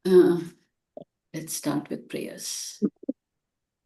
Let's start with prayers.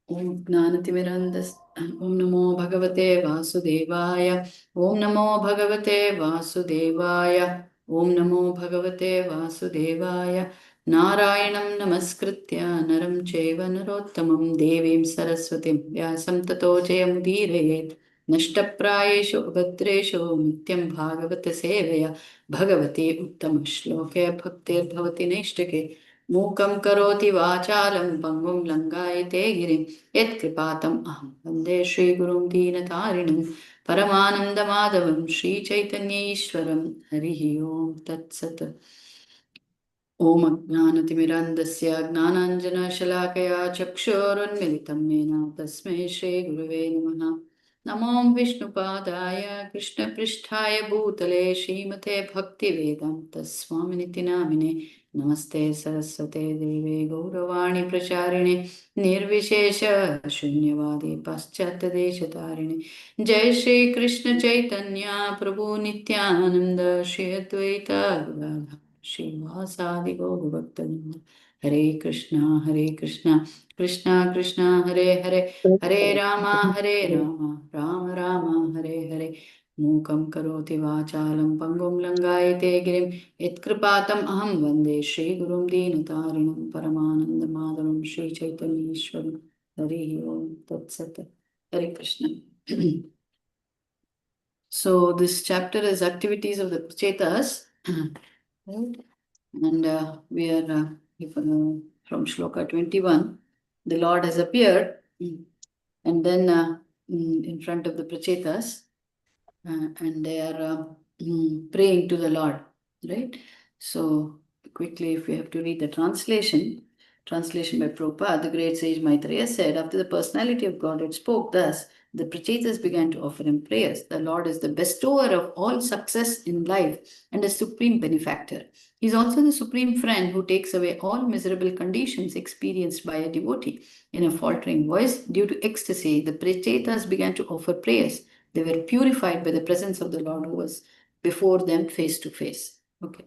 Om Gnanatimirandasya. Om Namo Bhagavate Vasudevaya. Om Namo Bhagavate Vasudevaya. Om Namo Bhagavate Vasudevaya. Narayanam Namaskritya Naram Cheva Narottamam Devim Saraswatim Vyasam Tato Jayamudire Nashtaprayeshu Bhadreshu Nityam Bhagavata Sevaya Bhagavate Uttama Shloke Bhaktir Bhavati Neshtake Mukam Karoti Vachalam Pangum Langayate Girim Yetkripātam aham vande Shri Gurum Dīnatarinam Paramanandamādhavam Shri Chaitanya Ishwaram Harihi Om Tat Sat Om Ajnanatimirandasya Gnananjana Shalakaya Chakshurunmilitam Mena Tasmai Shri Gurave Namaha Namo Vishnupadaya Krishna Pristhaya Bhutale Srimate Bhaktivedanta Swaminiti Namine Namaste Saraswate Deve Gauravani Pracharine Nirvishesha Shunyavadi Paschatya Deshatarine Jai Shri Krishna Chaitanya Prabhu Nityananda Shri Advaita Gadadhar Srivasadi Gaurabhaktavinda Hare Krishna Krishna Krishna Hare Hare Hare Rama Rama Rama Hare Hare Mukam Karoti Vachalam Pangum Langayate Girim Yatkripātam Aham Vande Shri Gurum Dīnatarinam Paramananda Madhavam Shri Chaitanya Ishwaram Hare Om Tat Sat Hare Krishna. So this chapter is activities of the Chetas. Right? And we are from Shloka 21. The Lord has appeared, and then in front of the Prachetas, and they are praying to the Lord, right? So quickly, if we have to read the translation by Prabhupada, the great sage Maitreya said, after the personality of God had spoke thus, the Prachetas began to offer him prayers. The Lord is the bestower of all success in life and a supreme benefactor. He is also the supreme friend who takes away all miserable conditions experienced by a devotee. In a faltering voice, due to ecstasy, the Prachetas began to offer prayers. They were purified by the presence of the Lord who was before them face to face. Okay.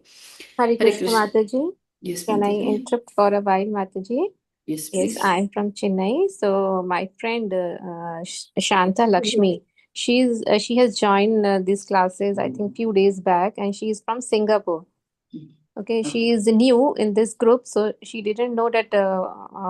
Hare Krishna, Mataji. Yes, Can I Mataji. interrupt for a while, Mataji? Yes, please. Yes, I'm from Chennai. So my friend Shanta Lakshmi, she has joined these classes, I think, few days back, and she is from Singapore. Okay, she is new in this group, so she didn't know that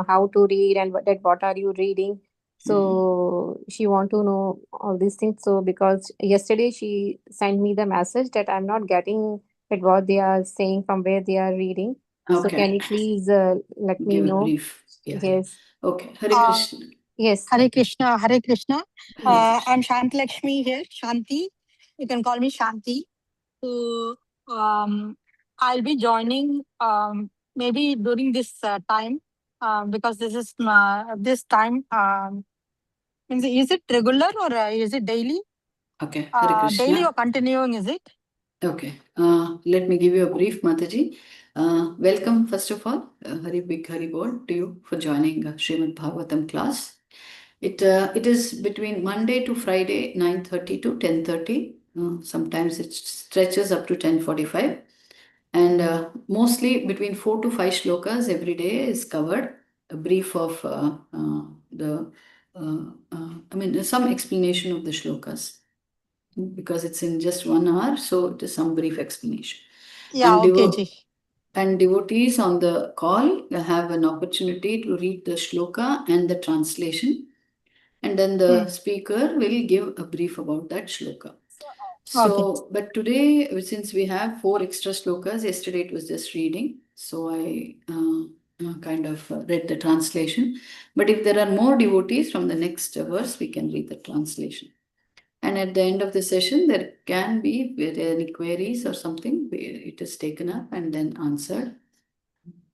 how to read and what are you reading. So she want to know all these things. So because yesterday she sent me the message that I'm not getting at what they are saying from where they are reading. So Okay. can you please let me Give a know? brief. Yeah. Yes. Okay. Hare Krishna. Yes. Hare Krishna, Hare Krishna. I'm Shanti Lakshmi here, Shanti. You can call me Shanti. So I'll be joining maybe during this time because this is this time. Is it regular or is it daily? Okay. Hare Krishna. Daily or continuing, is it? Okay. Let me give you a brief, Mataji. Welcome, first of all, Hari Big Hari Bol, to you for joining Srimad Bhagavatam class. It is between Monday to Friday, 9:30 to 10:30. Sometimes it stretches up to 10:45. And mostly between 4 to 5 shlokas every day is covered. A brief of some explanation of the shlokas. Because it's in just 1 hour, so it is some brief explanation. Yeah, okay. And devotees on the call have an opportunity to read the shloka and the translation. And then the speaker will give a brief about that shloka. So, but today, since we have 4 extra shlokas, yesterday it was just reading. So I kind of read the translation. But if there are more devotees from the next verse, we can read the translation. And at the end of the session, there can be any queries or something, it is taken up and then answered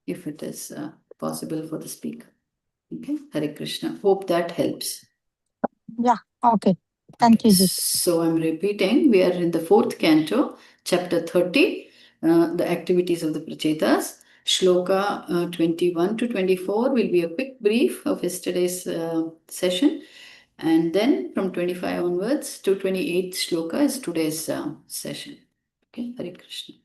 if it is possible for the speaker. Okay, Hare Krishna. Hope that helps. Yeah, okay. Thank you. So I'm repeating, we are in the 4th canto, chapter 30, the activities of the Prachetas. Shloka 21 to 24 will be a quick brief of yesterday's session. And then from 25 onwards to 28th shloka is today's session. Okay, Hare Krishna.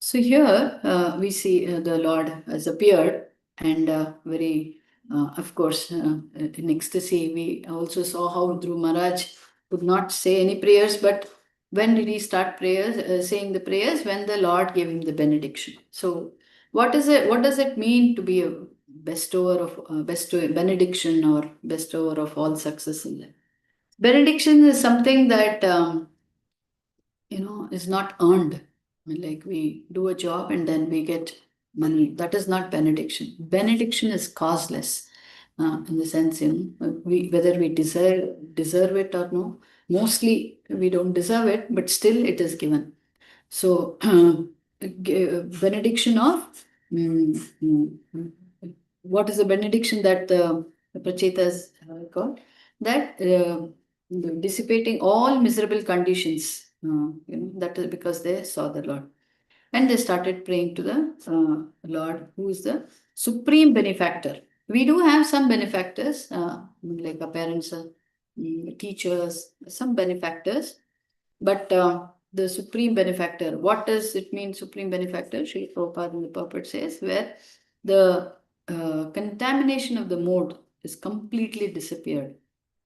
So here we see the Lord has appeared, and of course, in ecstasy, we also saw how Dhruv Maharaj could not say any prayers, but when did he start prayers, saying the prayers? When the Lord gave him the benediction. So, what is it? What does it mean to be a bestower benediction or bestower of all success in life? Benediction is something that is not earned. I mean, like we do a job and then we get money. That is not benediction. Benediction is causeless, in the sense, we whether we deserve it or no. Mostly we don't deserve it, but still it is given. So benediction of what is the benediction that the Prachetas got? That dissipating all miserable conditions. That is because they saw the Lord. And they started praying to the Lord, who is the supreme benefactor. We do have some benefactors, like our parents, teachers, some benefactors, but the supreme benefactor, what does it mean, supreme benefactor? Sri Prabhupada in the purport says, where the contamination of the mode is completely disappeared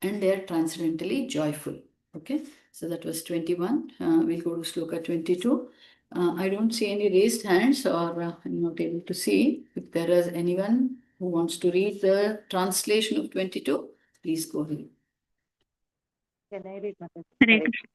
and they are transcendently joyful. Okay, so that was 21. We'll go to sloka 22. I don't see any raised hands, or I'm not able to see. If there is anyone who wants to read the translation of 22, please go ahead. Can I read, Mataji? Hare Hare Krishna.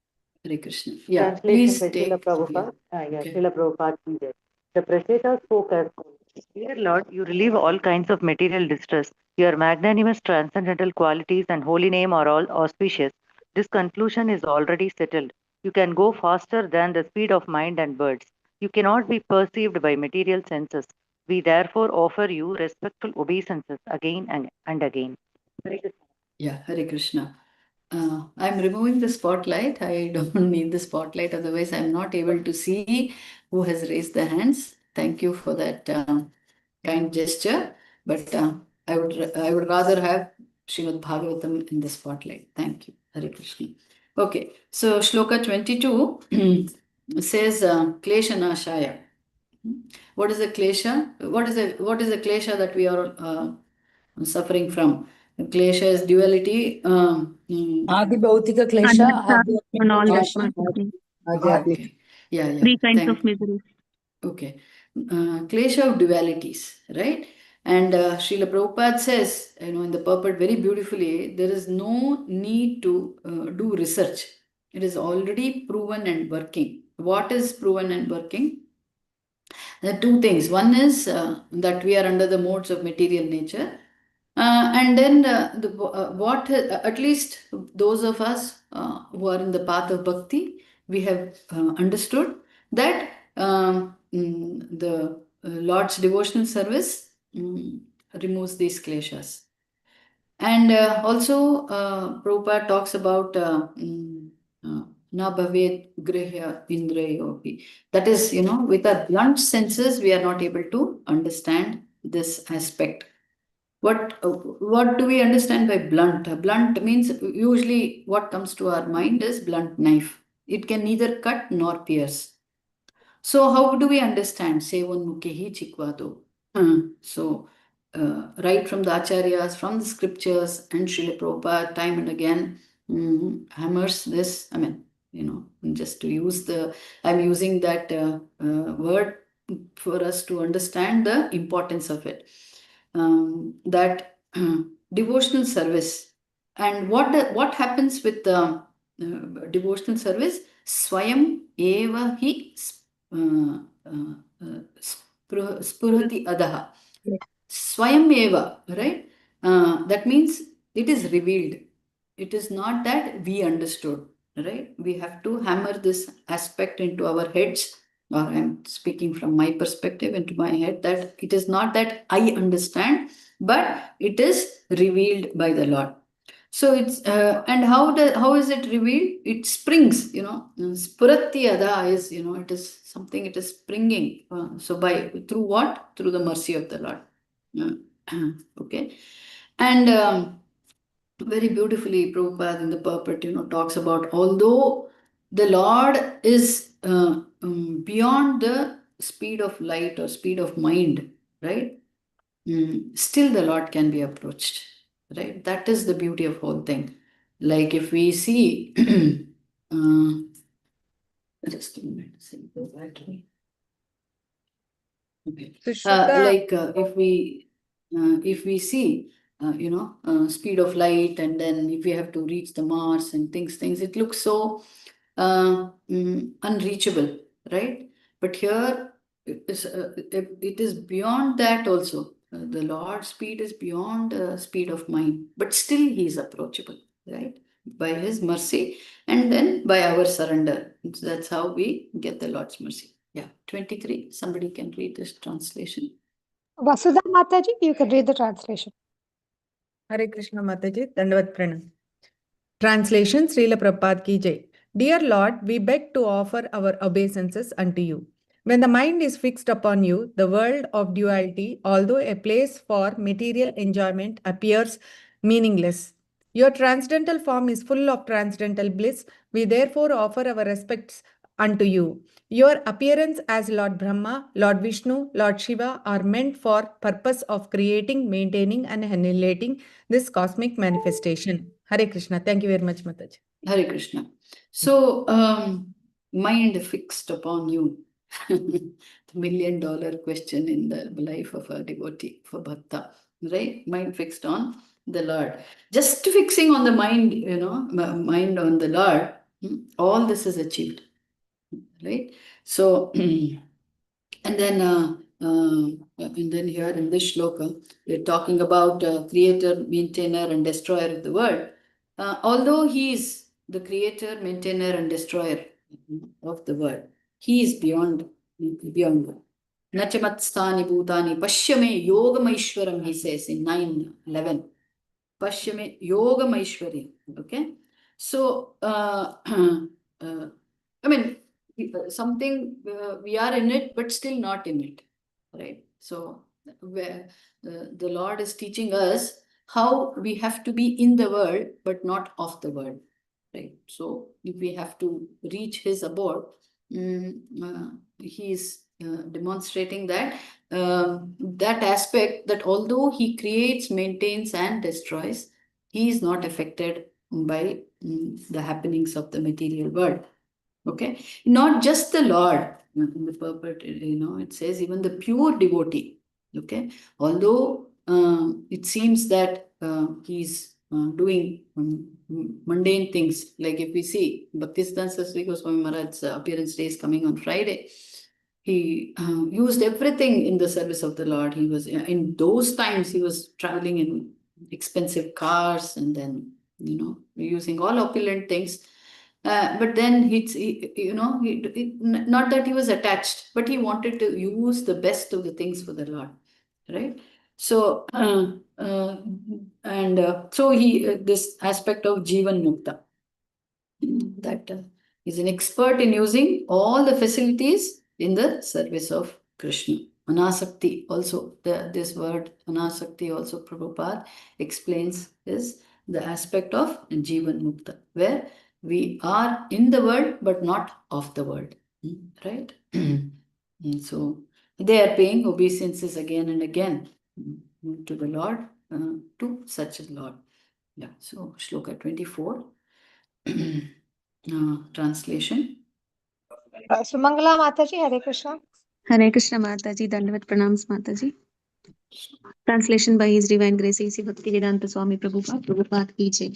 Hare Krishna. Yeah, Translation please by Srila take. Prabhupada. Okay. Srila Prabhupada ki jai. The Prachetas spoke as follows. Dear Lord, you relieve all kinds of material distress. Your magnanimous transcendental qualities and holy name are all auspicious. This conclusion is already settled. You can go faster than the speed of mind and birds. You cannot be perceived by material senses. We therefore offer you respectful obeisances again and again. Hare Krishna. Yeah, Hare Krishna. I'm removing the spotlight. I don't need the spotlight, otherwise I'm not able to see who has raised the hands. Thank you for that kind gesture. But I would rather have Srimad Bhagavatam in the spotlight. Thank you, Hare Krishna. Okay, so Shloka 22 says Klesha Nashaya. What is the klesha? What is the klesha that we are suffering from? Klesha is duality. Adi Bhautika Klesha, Adhyatma and all that Klesha, part. Adhyatmik. Okay. Yeah. Three kinds Thank of miseries. Okay. Klesha of dualities, right? And Srila Prabhupada says, in the purport very beautifully, there is no need to do research. It is already proven and working. What is proven and working? There are two things. One is that we are under the modes of material nature. And then at least those of us who are in the path of bhakti, we have understood that the Lord's devotional service removes these kleshas. And also, Prabhupada talks about na bhavet grihya indrayopi. That is, with our blunt senses, we are not able to understand this aspect. What do we understand by blunt? Blunt means usually what comes to our mind is blunt knife. It can neither cut nor pierce. So how do we understand? Sevon mukhi chikvado. So right from the acharyas, from the scriptures, and Srila Prabhupada time and again hammers this. I mean, just to use I'm using that word for us to understand the importance of it. That devotional service. And what happens with the devotional service? Swayam eva hi spurati adaha. Swayam eva, right? That means it is revealed. It is not that we understood, right? We have to hammer this aspect into our heads, or I'm speaking from my perspective into my head, that it is not that I understand, but it is revealed by the Lord. So it's and how is it revealed? It springs, Spurati ada is, it is something, it is springing. So through what? Through the mercy of the Lord. Okay. And very beautifully, Prabhupada in the purport, talks about, although the Lord is beyond the speed of light or speed of mind, right? Still the Lord can be approached, right? That is the beauty of whole thing. Like if we see, just a minute, go back to me. Okay. So Shraddha, If we see, speed of light, and then if we have to reach the Mars and things, it looks so unreachable, right? But here it is beyond that also. The Lord's speed is beyond speed of mind, but still He is approachable, right? By His mercy, and then by our surrender. That's how we get the Lord's mercy. Yeah, 23. Somebody can read this translation. Vasudha Mataji, you can read the translation. Hare Krishna Mataji, Dandavat Pranam. Translation, Srila Prabhupada Ki Jai. Dear Lord, we beg to offer our obeisances unto you. When the mind is fixed upon you, the world of duality, although a place for material enjoyment, appears meaningless. Your transcendental form is full of transcendental bliss. We therefore offer our respects unto you. Your appearance as Lord Brahma, Lord Vishnu, Lord Shiva are meant for purpose of creating, maintaining and annihilating this cosmic manifestation. Hare Krishna. Thank you very much, Mataji. Hare Krishna. So, mind fixed upon you. The $1,000,000 question in the life of a devotee, for bhakta, right? Mind fixed on the Lord. Just fixing on the mind, mind on the Lord, all this is achieved, right? So, and then here in this shloka, we're talking about creator, maintainer, and destroyer of the world. Although he is the creator, maintainer, and destroyer of the world, he is beyond. Nachamatstani bhutani pashyame yogamaishwaram, he says in 9:11. Pashyame yogamaishwaram. Okay, so I mean, something we are in it, but still not in it, right? So where the Lord is teaching us how we have to be in the world, but not of the world, right? So if we have to reach His abode, He is demonstrating that that aspect, that although He creates, maintains, and destroys, He is not affected by the happenings of the material world. Okay, not just the Lord. In the purport, it says even the pure devotee. Okay, although it seems that he's doing mundane things, like if we see Bhaktisiddhanta Saraswati Goswami Maharaj's appearance day is coming on Friday. He used everything in the service of the Lord. He was in those times, he was traveling in expensive cars, and then using all opulent things. But then not that he was attached, but he wanted to use the best of the things for the Lord, right? So so he this aspect of Jivan Mukta, that is an expert in using all the facilities in the service of Krishna. Anasakti also, this word Anasakti also Prabhupada explains is the aspect of Jivan Mukta, where we are in the world but not of the world, right? And so they are paying obeisances again and again to the Lord, to such a Lord. Yeah, so Shloka 24. Translation. Sumangala Mataji, Hare Krishna. Hare Krishna Mataji, Dandavat Pranams Mataji. Translation by His Divine Grace A.C. Bhaktivedanta Swami Prabhupada Ki Jai.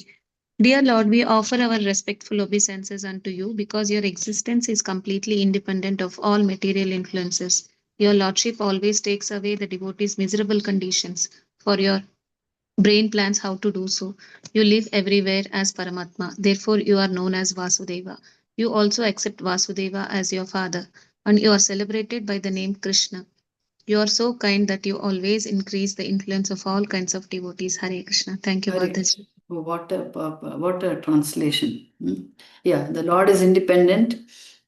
Dear Lord, we offer our respectful obeisances unto you because your existence is completely independent of all material influences. Your Lordship always takes away the devotee's miserable conditions. For your brain plans how to do so. You live everywhere as Paramatma. Therefore, you are known as Vasudeva. You also accept Vasudeva as your father, and you are celebrated by the name Krishna. You are so kind that you always increase the influence of all kinds of devotees. Hare Krishna. Thank you, Mataji. What a translation. Yeah, the Lord is independent.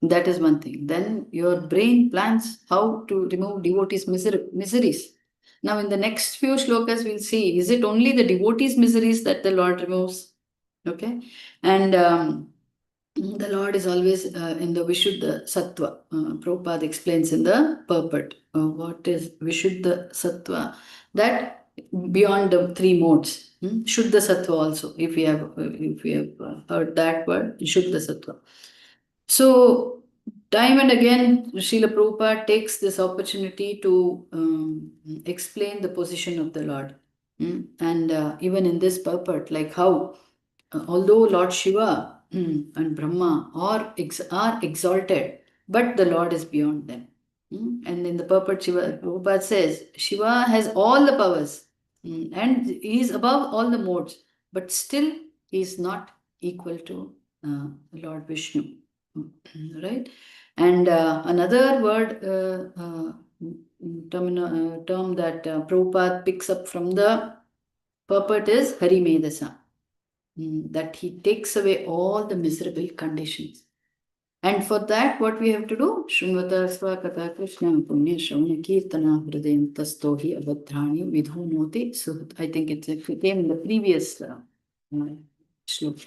That is one thing. Then your brain plans how to remove devotees' miseries. Now, in the next few shlokas, we'll see, is it only the devotees' miseries that the Lord removes? Okay. And the Lord is always in the Vishuddha Sattva. Prabhupada explains in the purport what is Vishuddha Sattva, that beyond the three modes. Shuddha Sattva also, if we have heard that word, Shuddha Sattva. So, time and again, Srila Prabhupada takes this opportunity to explain the position of the Lord. And even in this purport, like how, although Lord Shiva and Brahma are exalted, but the Lord is beyond them. And in the purport, Prabhupada says, Shiva has all the powers and he is above all the modes, but still he is not equal to Lord Vishnu. Right? And another word, term that Prabhupada picks up from the purport is Harimedasa. That he takes away all the miserable conditions. And for that, what we have to do? Shrunvata Svakata Krishna Punya Shravana Kirtana Hridayam Tastohi Abhadrani Vidhunoti Suhat. I think it came in the previous shlok.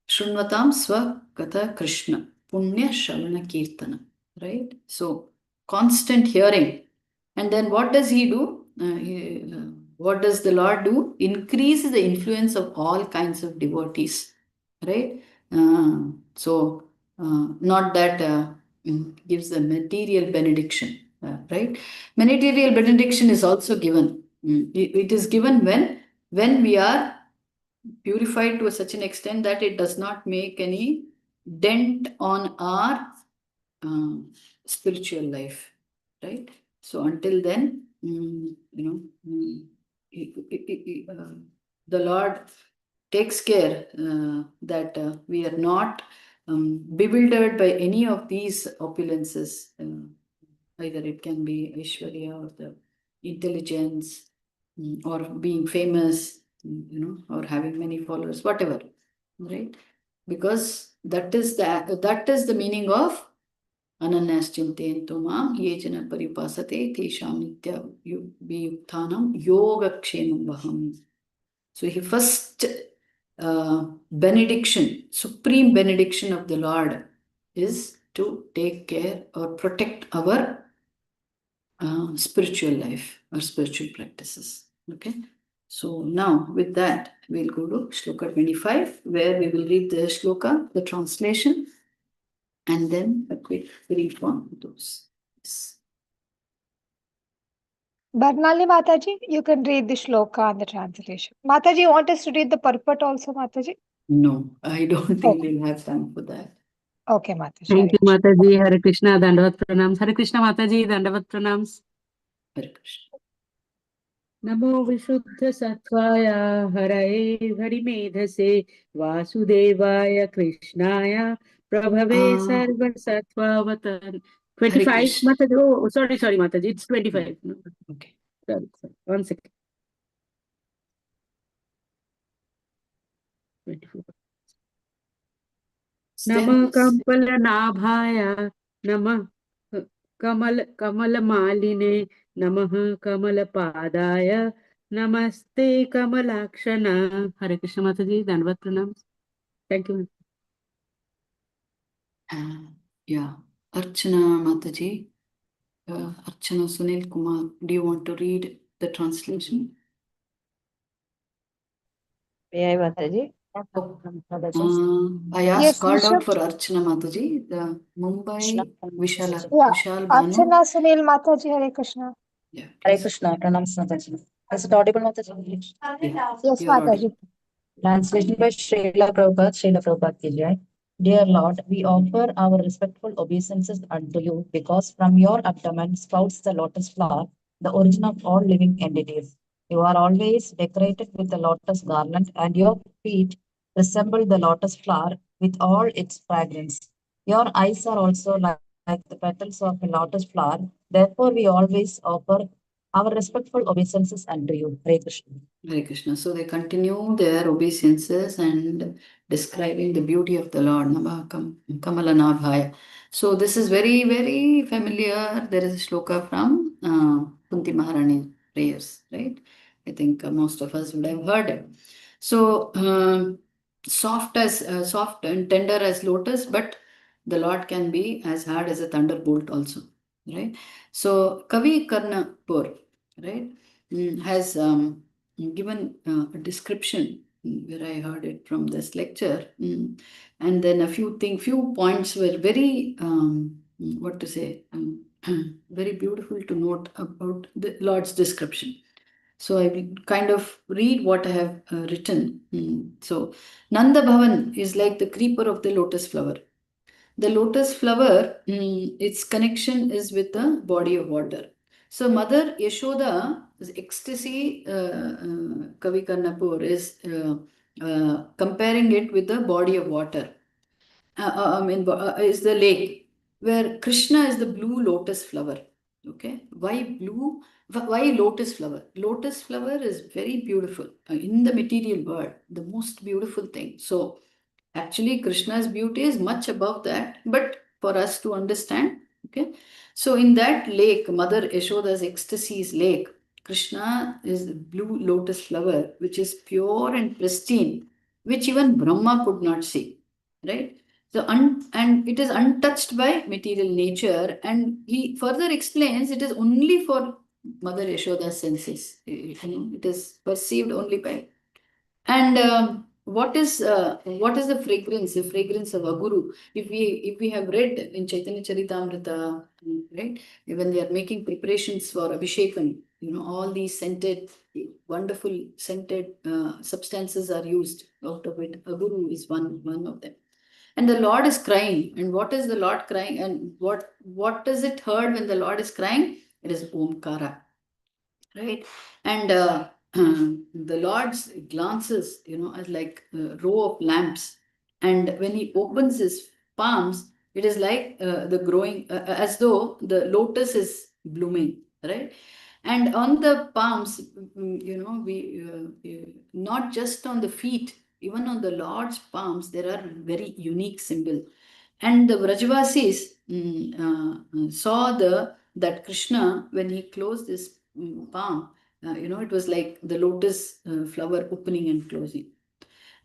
Shrunvatam Svakata Krishna Punya Shravana Kirtana. Right? So, constant hearing. And then what does he do? What does the Lord do? Increase the influence of all kinds of devotees, right? Not that gives the material benediction, right? Material benediction is also given. It is given when we are purified to such an extent that it does not make any dent on our spiritual life, right? So until then, the Lord takes care that we are not bewildered by any of these opulences. Either it can be Aishwarya or the intelligence, or being famous, or having many followers, whatever, right? Because that is the meaning of Ananyaschintayentu mam ye jana paripasate tesham nitya viyukthanam yogakshemam vaham. So he first benediction, supreme benediction of the Lord is to take care or protect our spiritual life or spiritual practices. Okay. So now with that, we'll go to Shloka 25, where we will read the Shloka, the translation, and then a quick brief on those. Yes. Barnali Mataji, you can read the shloka and the translation. Mataji, you want us to read the purport also, Mataji? No, I don't think we'll have time for that. Okay, Mataji. Thank you, Mataji. Hare Krishna, Dandavat Pranams. Hare Krishna, Mataji, Dandavat Pranams. Hare Krishna. Namo Vishuddha Sattvaya Haraye Harimedhase Vasudevaya Krishnaya Prabhave Sarva Sattvavatan. 25, Krishna. Mataji. Oh, sorry, Mataji. It's 25. No. Okay. Sorry. 1 second. 24. Namah Kampalanabhaya Namah Kamalamaline Namah Kamalapadaya Namaste Kamalakshana. Hare Krishna Mataji, Dandavat Pranams. Thank you. Yeah, Archana Mataji, Archana Sunil Kumar, do you want to read the translation? May I, Mataji? I asked, called out for Archana Mataji, the Mumbai Vishal Banu. Archana Sunil Mataji, Hare Krishna. Yeah, Hare Krishna, Pranams Mataji. Is it audible, Mataji? Yes, you're audible. Mataji. Translation by Srila Prabhupada ki jai. Dear Lord, we offer our respectful obeisances unto you because from your abdomen sprouts the lotus flower, the origin of all living entities. You are always decorated with the lotus garland, and your feet resemble the lotus flower with all its fragrance. Your eyes are also like the petals of a lotus flower. Therefore, we always offer our respectful obeisances unto you. Hare Krishna. Hare Krishna. So they continue their obeisances and describing the beauty of the Lord, Kamalanabhaya. So this is very, very familiar. There is a shloka from Kunti Maharani prayers, right? I think most of us would have heard it. So soft and tender as lotus, but the Lord can be as hard as a thunderbolt also, right? So Kavi Karnapur, right, has given a description where I heard it from this lecture, and then a few points were very what to say, very beautiful to note about the Lord's description. So I will kind of read what I have written. So Nanda Bhavan is like the creeper of the lotus flower. The lotus flower, its connection is with the body of water. So Mother Yashoda's ecstasy, Kavi Karnapur, is comparing it with the body of water. Is the lake, where Krishna is the blue lotus flower. Okay, why blue? Why lotus flower? Lotus flower is very beautiful in the material world, the most beautiful thing. So actually, Krishna's beauty is much above that, but for us to understand, okay. So in that lake, Mother Yashoda's ecstasy's lake, Krishna is the blue lotus flower, which is pure and pristine, which even Brahma could not see, right? So and it is untouched by material nature, and he further explains it is only for Mother Yashoda's senses. It is perceived only by. And what is the fragrance? The fragrance of Aguru. If we have read in Chaitanya Charitamrita, right, when they are making preparations for Abhishekam, all these scented, wonderful scented substances are used. Out of it, Aguru is one of them. And the Lord is crying. And what is the Lord crying? And what is it heard when the Lord is crying? It is Omkara, right? And the Lord's glances, as like a row of lamps. And when he opens his palms, it is like the growing, as though the lotus is blooming, right? And on the palms, not just on the feet, even on the Lord's palms, there are very unique symbols. And the Vrajavasis saw that Krishna, when he closed his palm, it was like the lotus flower opening and closing.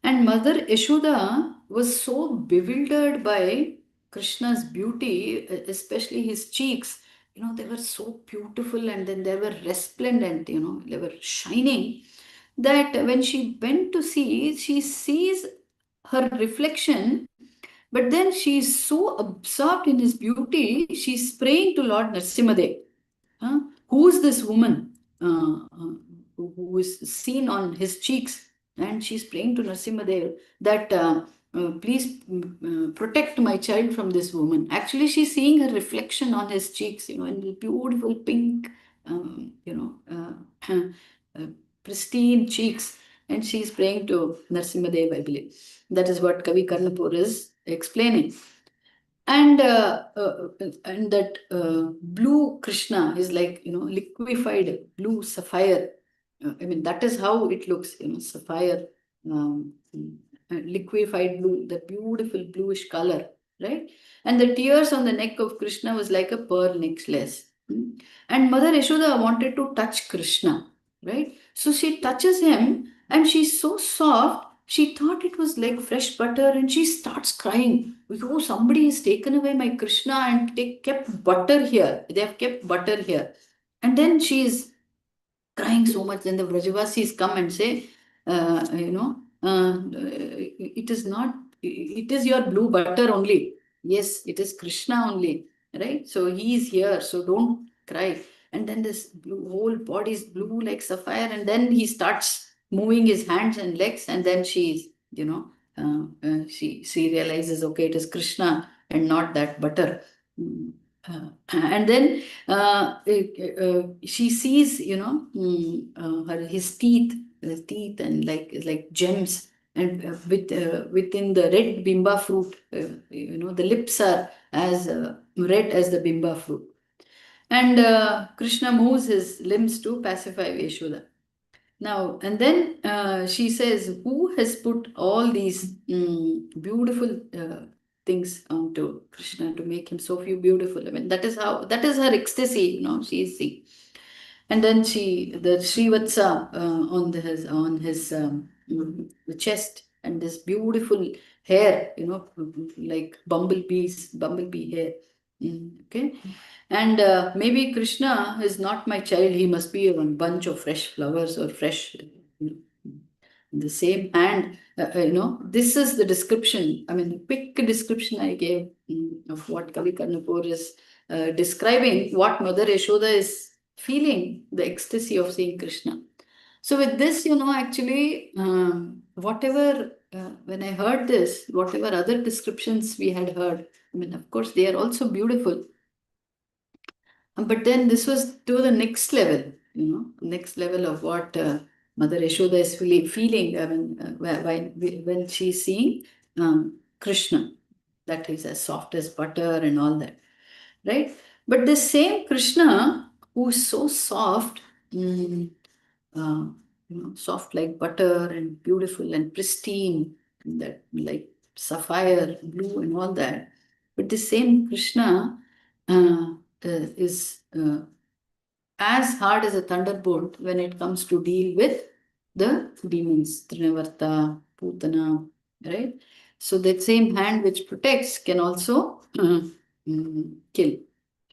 And Mother Yashoda was so bewildered by Krishna's beauty, especially his cheeks. They were so beautiful, and then they were resplendent, they were shining, that when she went to see, she sees her reflection, but then she is so absorbed in his beauty, she's praying to Lord Nrsimhadev. Who is this woman who is seen on his cheeks? And she's praying to Nrsimhadev that please protect my child from this woman. Actually, she's seeing her reflection on his cheeks, in the beautiful pink, pristine cheeks. And she's praying to Nrsimhadev, I believe. That is what Kavi Karnapur is explaining. And that blue Krishna is like, liquefied blue sapphire. That is how it looks, sapphire, liquefied blue, the beautiful bluish color, right? And the tears on the neck of Krishna was like a pearl necklace. And Mother Yashoda wanted to touch Krishna, right? So she touches him, and she's so soft, she thought it was like fresh butter, and she starts crying. Oh, somebody has taken away my Krishna and they kept butter here. They have kept butter here. And then she's crying so much. Then the Vrajavasis come and say, it is not, it is your blue butter only. Yes, it is Krishna only, right? So he is here, so don't cry. And then this whole body is blue like sapphire, and then he starts moving his hands and legs, and then she's, she realizes, okay, it is Krishna and not that butter. And then she sees, his teeth and like gems, and within the red bimba fruit, the lips are as red as the bimba fruit. And Krishna moves his limbs to pacify Yashoda. Now, and then she says, who has put all these beautiful things onto Krishna to make him so beautiful? That is her ecstasy, she is seeing. And then the Srivatsa on his chest, and this beautiful hair, like bumblebee hair. Okay. And maybe Krishna is not my child, he must be a bunch of fresh flowers or fresh, the same hand. This is the description, quick description I gave of what Kavi Karnapur is describing, what Mother Yashoda is feeling, the ecstasy of seeing Krishna. So with this, actually, whatever, when I heard this, whatever other descriptions we had heard, of course, they are also beautiful. But then this was to the next level, next level of what Mother Yashoda is feeling when she's seeing Krishna, that is as soft as butter and all that, right? But the same Krishna who is so soft, soft like butter and beautiful and pristine, that like sapphire blue and all that. But the same Krishna is as hard as a thunderbolt when it comes to deal with the demons, Trinavarta, Putana, right? So that same hand which protects can also kill,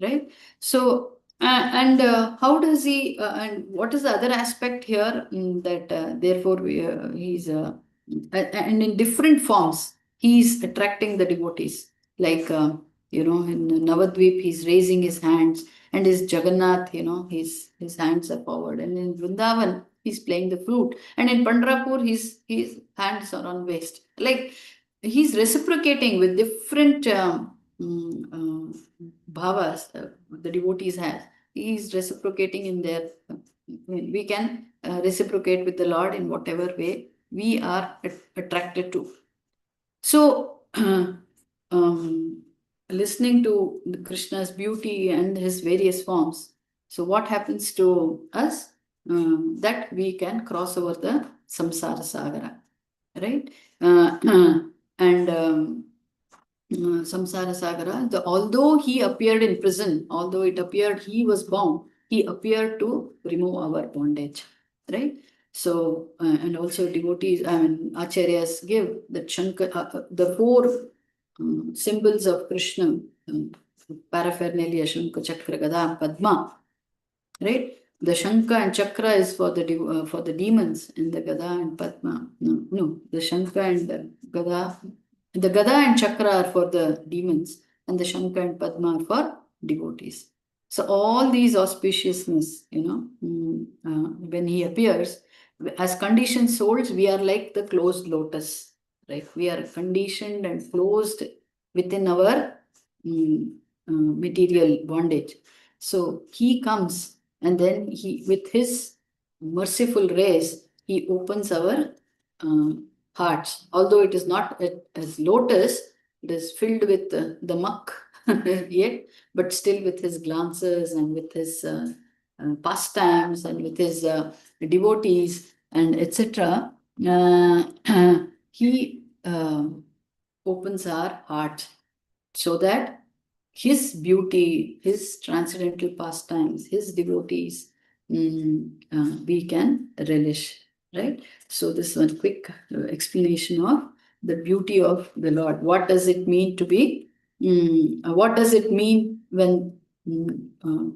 right? So, and how does he, and what is the other aspect here, that therefore he's, and in different forms, he's attracting the devotees. Like, in Navadvip, he's raising his hands, and his Jagannath, his hands are forward. And in Vrindavan, he's playing the flute. And in Pandharpur, his hands are on waist. Like, he's reciprocating with different bhavas the devotees have. He's reciprocating in their, we can reciprocate with the Lord in whatever way we are attracted to. So, listening to Krishna's beauty and his various forms, so what happens to us? That we can cross over the samsara sagara, right? And samsara sagara, although he appeared in prison, although it appeared he was bound, he appeared to remove our bondage, right? So, and also devotees, acharyas give that the four symbols of Krishna, paraphernalia, Shankha, Chakra, Gada, Padma, right? The Shankha and Chakra is for the demons, and the Gada and Padma, no, the Shankha and the Gada and Chakra are for the demons, and the Shankha and Padma are for devotees. So all these auspiciousness, when he appears, as conditioned souls, we are like the closed lotus, right? We are conditioned and closed within our material bondage. So he comes, and then he, with his merciful rays, he opens our hearts. Although it is not as lotus, it is filled with the muck yet, but still with his glances and with his pastimes and with his devotees and etc. He opens our hearts so that his beauty, his transcendental pastimes, his devotees, we can relish, right? So this one quick explanation of the beauty of the Lord. What does it mean to be? What does it mean when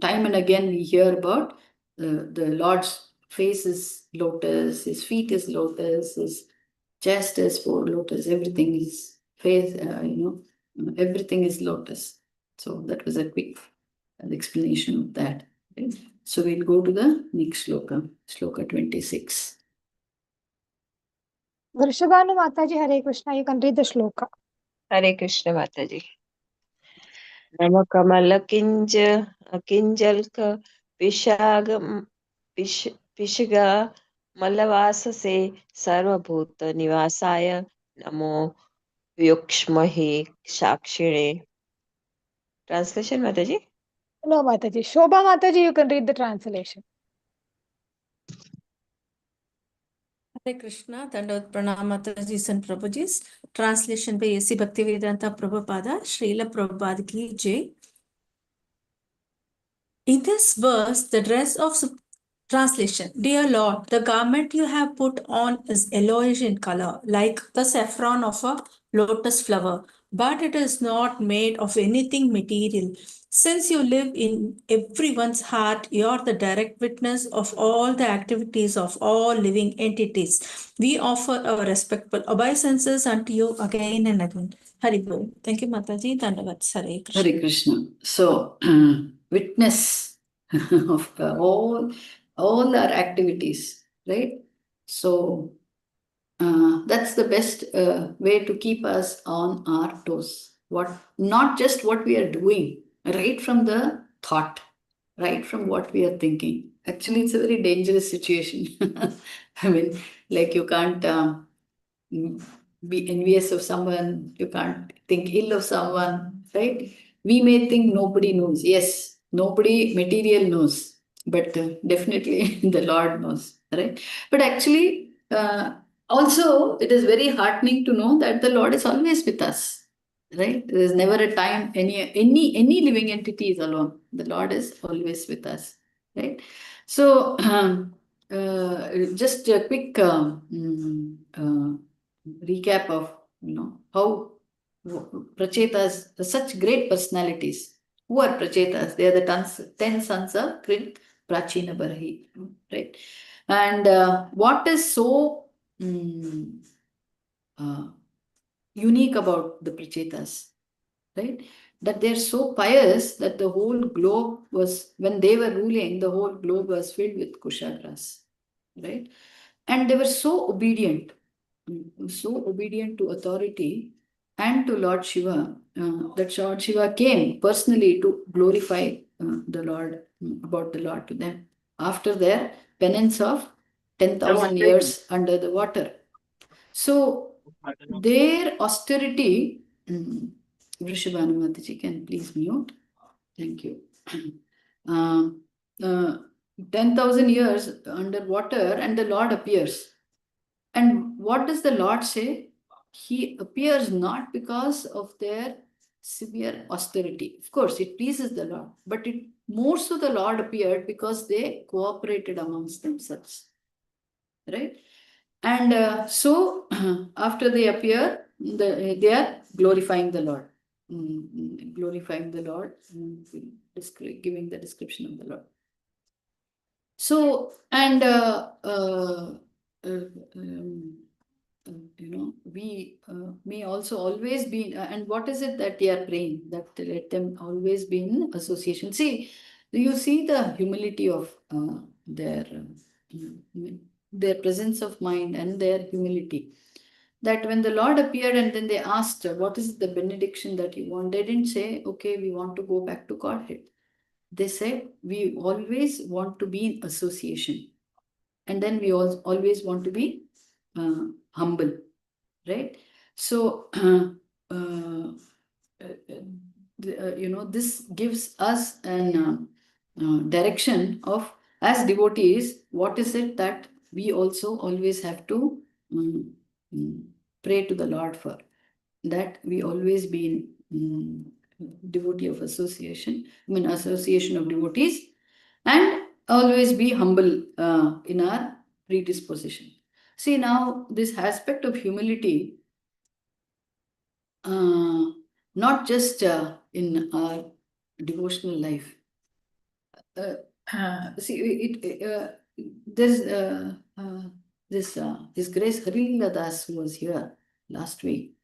time and again we hear about the Lord's face is lotus, his feet is lotus, his chest is for lotus, everything is face, everything is lotus. So that was a quick explanation of that. Okay. So we'll go to the next sloka, sloka 26. Vrishaganu Mataji, Hare Krishna, you can read the shloka. Hare Krishna Mataji. Nama Kamala Kinjalka Pishaga Malavasa se Sarvabhuta Nivasaya Namo Vyukshmahi Shakshire. Translation Mataji? No, Mataji. Shobha Mataji, you can read the translation. Hare Krishna, Dandavat Pranam Matajis and Prabhujis. Translation by A.C. Bhaktivedanta Prabhupada, Srila Prabhupada Ki Jai. In this verse, the dress of Translation. Dear Lord, the garment you have put on is yellowish in color, like the saffron of a lotus flower, but it is not made of anything material. Since you live in everyone's heart, you are the direct witness of all the activities of all living entities. We offer our respectful obeisances unto you again and again. Hari Bol. Thank you, Mataji. Dandavat. Hare Krishna. Hare Krishna. So, witness of all our activities, right? So, that's the best way to keep us on our toes. Not just what we are doing, right from the thought, right from what we are thinking. Actually, it's a very dangerous situation. I mean, like you can't be envious of someone, you can't think ill of someone, right? We may think nobody knows. Yes, nobody material knows, but definitely the Lord knows, right? But actually, also, it is very heartening to know that the Lord is always with us, right? There is never a time any living entity is alone. The Lord is always with us, right? So, just a quick recap of how prachetas, such great personalities. Who are prachetas? They are the 10 sons of Krit Prachina Barahi, right? And what is so unique about the prachetas, right? That they're so pious that the whole globe was, when they were ruling, the whole globe was filled with kushagras, right? And they were so obedient to authority and to Lord Shiva, that Lord Shiva came personally to glorify the Lord, about the Lord to them after their penance of 10,000 years under the water. So their austerity, Vrishabhanu Mataji can please mute. Thank you. 10,000 years underwater, and the Lord appears. And what does the Lord say? He appears not because of their severe austerity. Of course, it pleases the Lord, but it more so the Lord appeared because they cooperated amongst themselves. Right? And so after they appear, they are glorifying the Lord. Glorifying the Lord, giving the description of the Lord. So, and we may also always be, and what is it that they are praying? That let them always be in association. See, you see the humility of their presence of mind and their humility. That when the Lord appeared and then they asked, what is the benediction that you want? They didn't say, okay, we want to go back to Godhead. They said, we always want to be in association. And then we always want to be humble, right? So, this gives us an direction of, as devotees, what is it that we also always have to pray to the Lord for? That we always be in devotee of association, association of devotees, and always be humble in our predisposition. See, now this aspect of humility, not just in our devotional life. There's His Grace Harilila Das, who was here last week,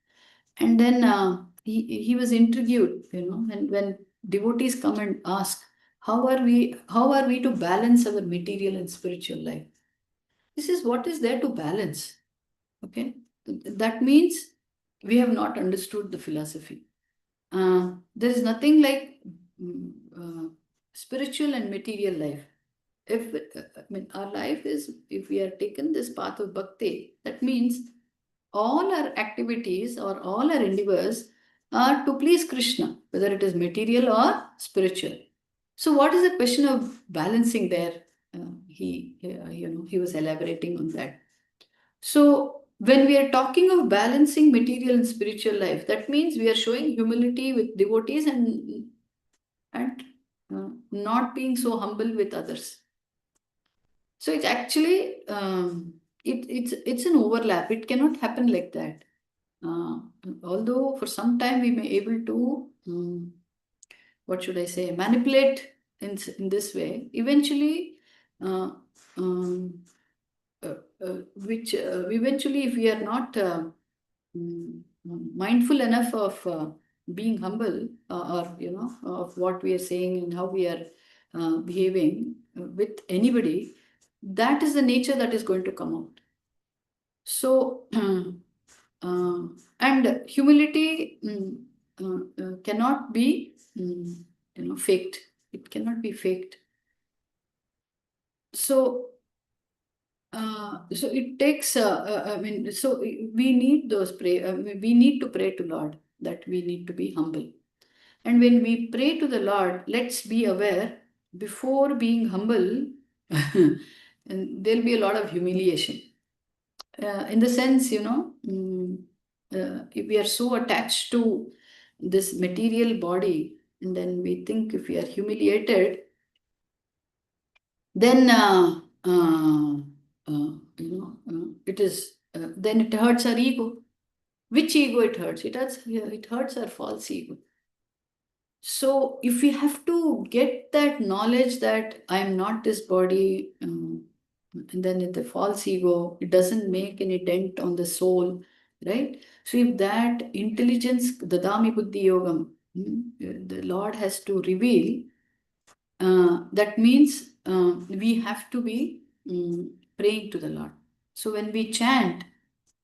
and then he was interviewed, and when devotees come and ask, how are we to balance our material and spiritual life? This is what is there to balance. Okay, that means we have not understood the philosophy. There is nothing like spiritual and material life. If our life is, if we are taken this path of bhakti, that means all our activities or all our endeavors are to please Krishna, whether it is material or spiritual. So, what is the question of balancing there? He was elaborating on that. So, when we are talking of balancing material and spiritual life, that means we are showing humility with devotees and not being so humble with others. So it's actually it's an overlap. It cannot happen like that. Although for some time we may able to what should I say, manipulate in this way. Eventually, uh, um, which eventually, if we are not mindful enough of being humble, or of what we are saying and how we are behaving with anybody, that is the nature that is going to come out. So, and humility cannot be faked. It cannot be faked. So so it takes I mean, so we need those pray we need to pray to Lord that we need to be humble. And when we pray to the Lord, let's be aware, before being humble and there'll be a lot of humiliation, in the sense, if we are so attached to this material body, and then we think if we are humiliated, then it is then it hurts our ego. Which ego it hurts? It hurts our false ego. So if we have to get that knowledge that I am not this body, and then in the false ego, it doesn't make any dent on the soul, right? So if that intelligence, the Dadami Buddhi Yogam, the Lord has to reveal, that means we have to be praying to the Lord. So when we chant,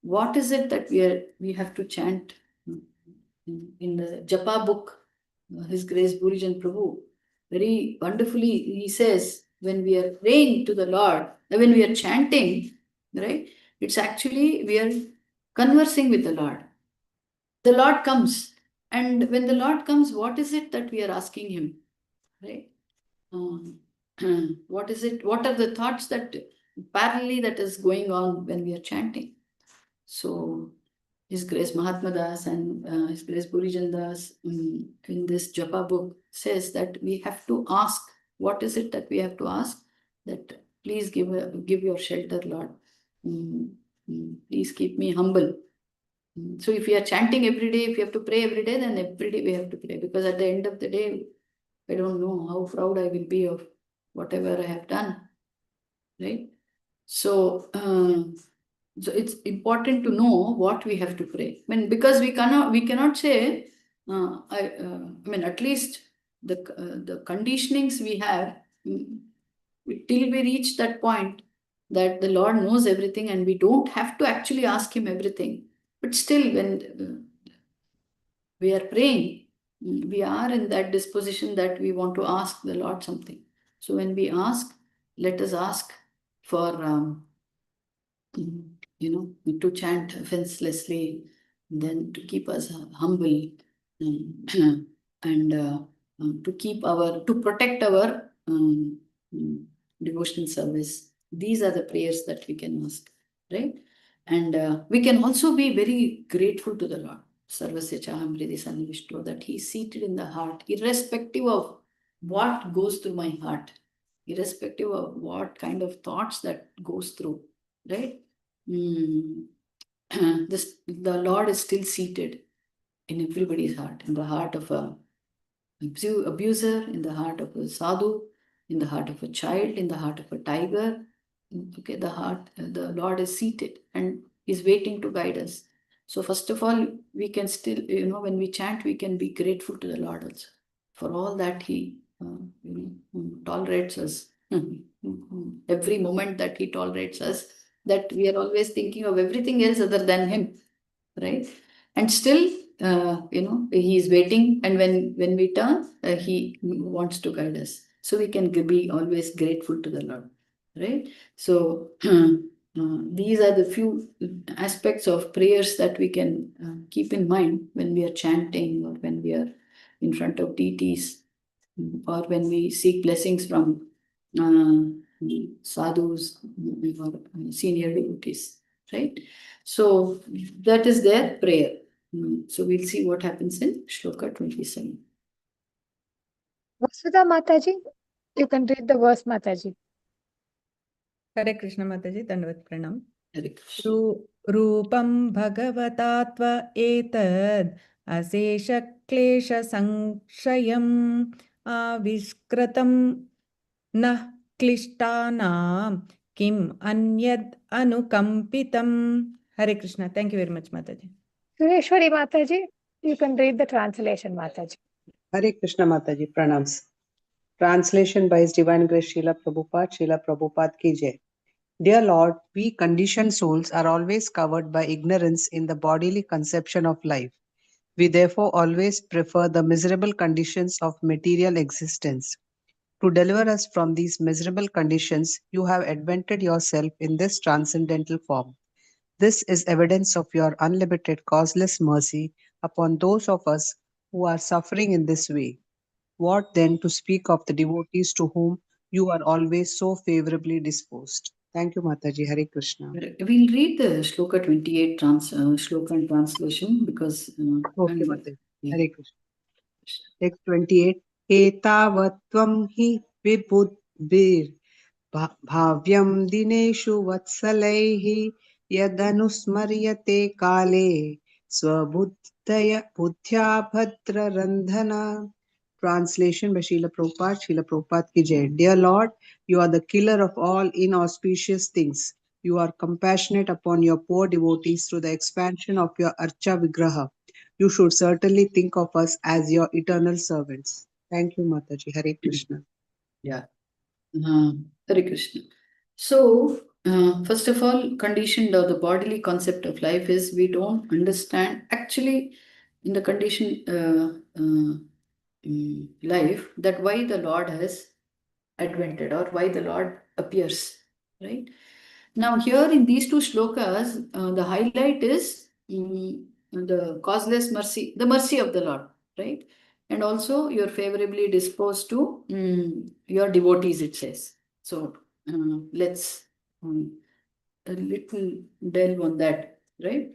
what is it that we have to chant? In the Japa book, His Grace Burijan Prabhu, very wonderfully he says, when we are praying to the Lord, when we are chanting, right, it's actually we are conversing with the Lord. The Lord comes, and when the Lord comes, what is it that we are asking Him, right? What is it? What are the thoughts that parallelly that is going on when we are chanting? So His Grace Mahatma Das and His Grace Burijan Das in this Japa book says that we have to ask, what is it that we have to ask? That please give your shelter, Lord. Please keep me humble. So if we are chanting every day, if we have to pray every day, then every day we have to pray, because at the end of the day, I don't know how proud I will be of whatever I have done, right? So, so it's important to know what we have to pray. I mean, because we cannot say, I mean, at least the conditionings we have, till we reach that point that the Lord knows everything and we don't have to actually ask Him everything. But still, when we are praying, we are in that disposition that we want to ask the Lord something. So when we ask, let us ask for to chant offenselessly, then to keep us humble, and to protect our devotional service. These are the prayers that we can ask, right? And we can also be very grateful to the Lord. Sarvasya Chaham Hridi Sannivishto, that He is seated in the heart, irrespective of what goes through my heart, irrespective of what kind of thoughts that goes through, right? The Lord is still seated in everybody's heart, in the heart of a abuser, in the heart of a sadhu, in the heart of a child, in the heart of a tiger. Okay, the Lord is seated and is waiting to guide us. So first of all, we can still, when we chant, we can be grateful to the Lord also for all that He tolerates us. Every moment that He tolerates us, that we are always thinking of everything else other than Him, right? And still, He is waiting, and when we turn, He wants to guide us. So we can be always grateful to the Lord, right? So these are the few aspects of prayers that we can keep in mind when we are chanting, or when we are in front of deities, or when we seek blessings from sadhus or senior devotees, right? So that is their prayer. So we'll see what happens in Shloka 27. Vasudha Mataji, you can read the verse, Mataji. Hare Krishna Mataji, Dandavat Pranam. Hare Krishna. Rupam Bhagavatatva etad asesha klesha sankshayam avishkratam nah klishtanam kim anyad anukampitam. Hare Krishna. Thank you very much, Mataji. Sureshwari Mataji, you can read the translation, Mataji. Hare Krishna Mataji, pranams. Translation by His Divine Grace Srila Prabhupada ki jai. Dear Lord, we conditioned souls are always covered by ignorance in the bodily conception of life. We therefore always prefer the miserable conditions of material existence. To deliver us from these miserable conditions, you have advented yourself in this transcendental form. This is evidence of your unlimited causeless mercy upon those of us who are suffering in this way. What then to speak of the devotees to whom you are always so favorably disposed? Thank you, Mataji. Hare Krishna. We'll read the Shloka 28 Shloka and translation because. Okay, Mataji. Hare Krishna. Text 28. Etavatvam hi vibhuddhir भाव्यं दिनेषु वत्सलैः यदनुस्मर्यते काले बुद्ध्या भद्ररन्धना. Translation by Srila Prabhupada ki jai. Dear Lord, you are the killer of all inauspicious things. You are compassionate upon your poor devotees through the expansion of your Archa Vigraha. You should certainly think of us as your eternal servants. Thank you, Mataji. Hare Krishna. Yeah. Hare Krishna. So, first of all, conditioned or the bodily concept of life is we don't understand actually in the conditioned life that why the Lord has advented or why the Lord appears, right? Now, here in these two shlokas, the highlight is the causeless mercy, the mercy of the Lord, right? And also you're favorably disposed to your devotees, it says. So let's a little delve on that, right?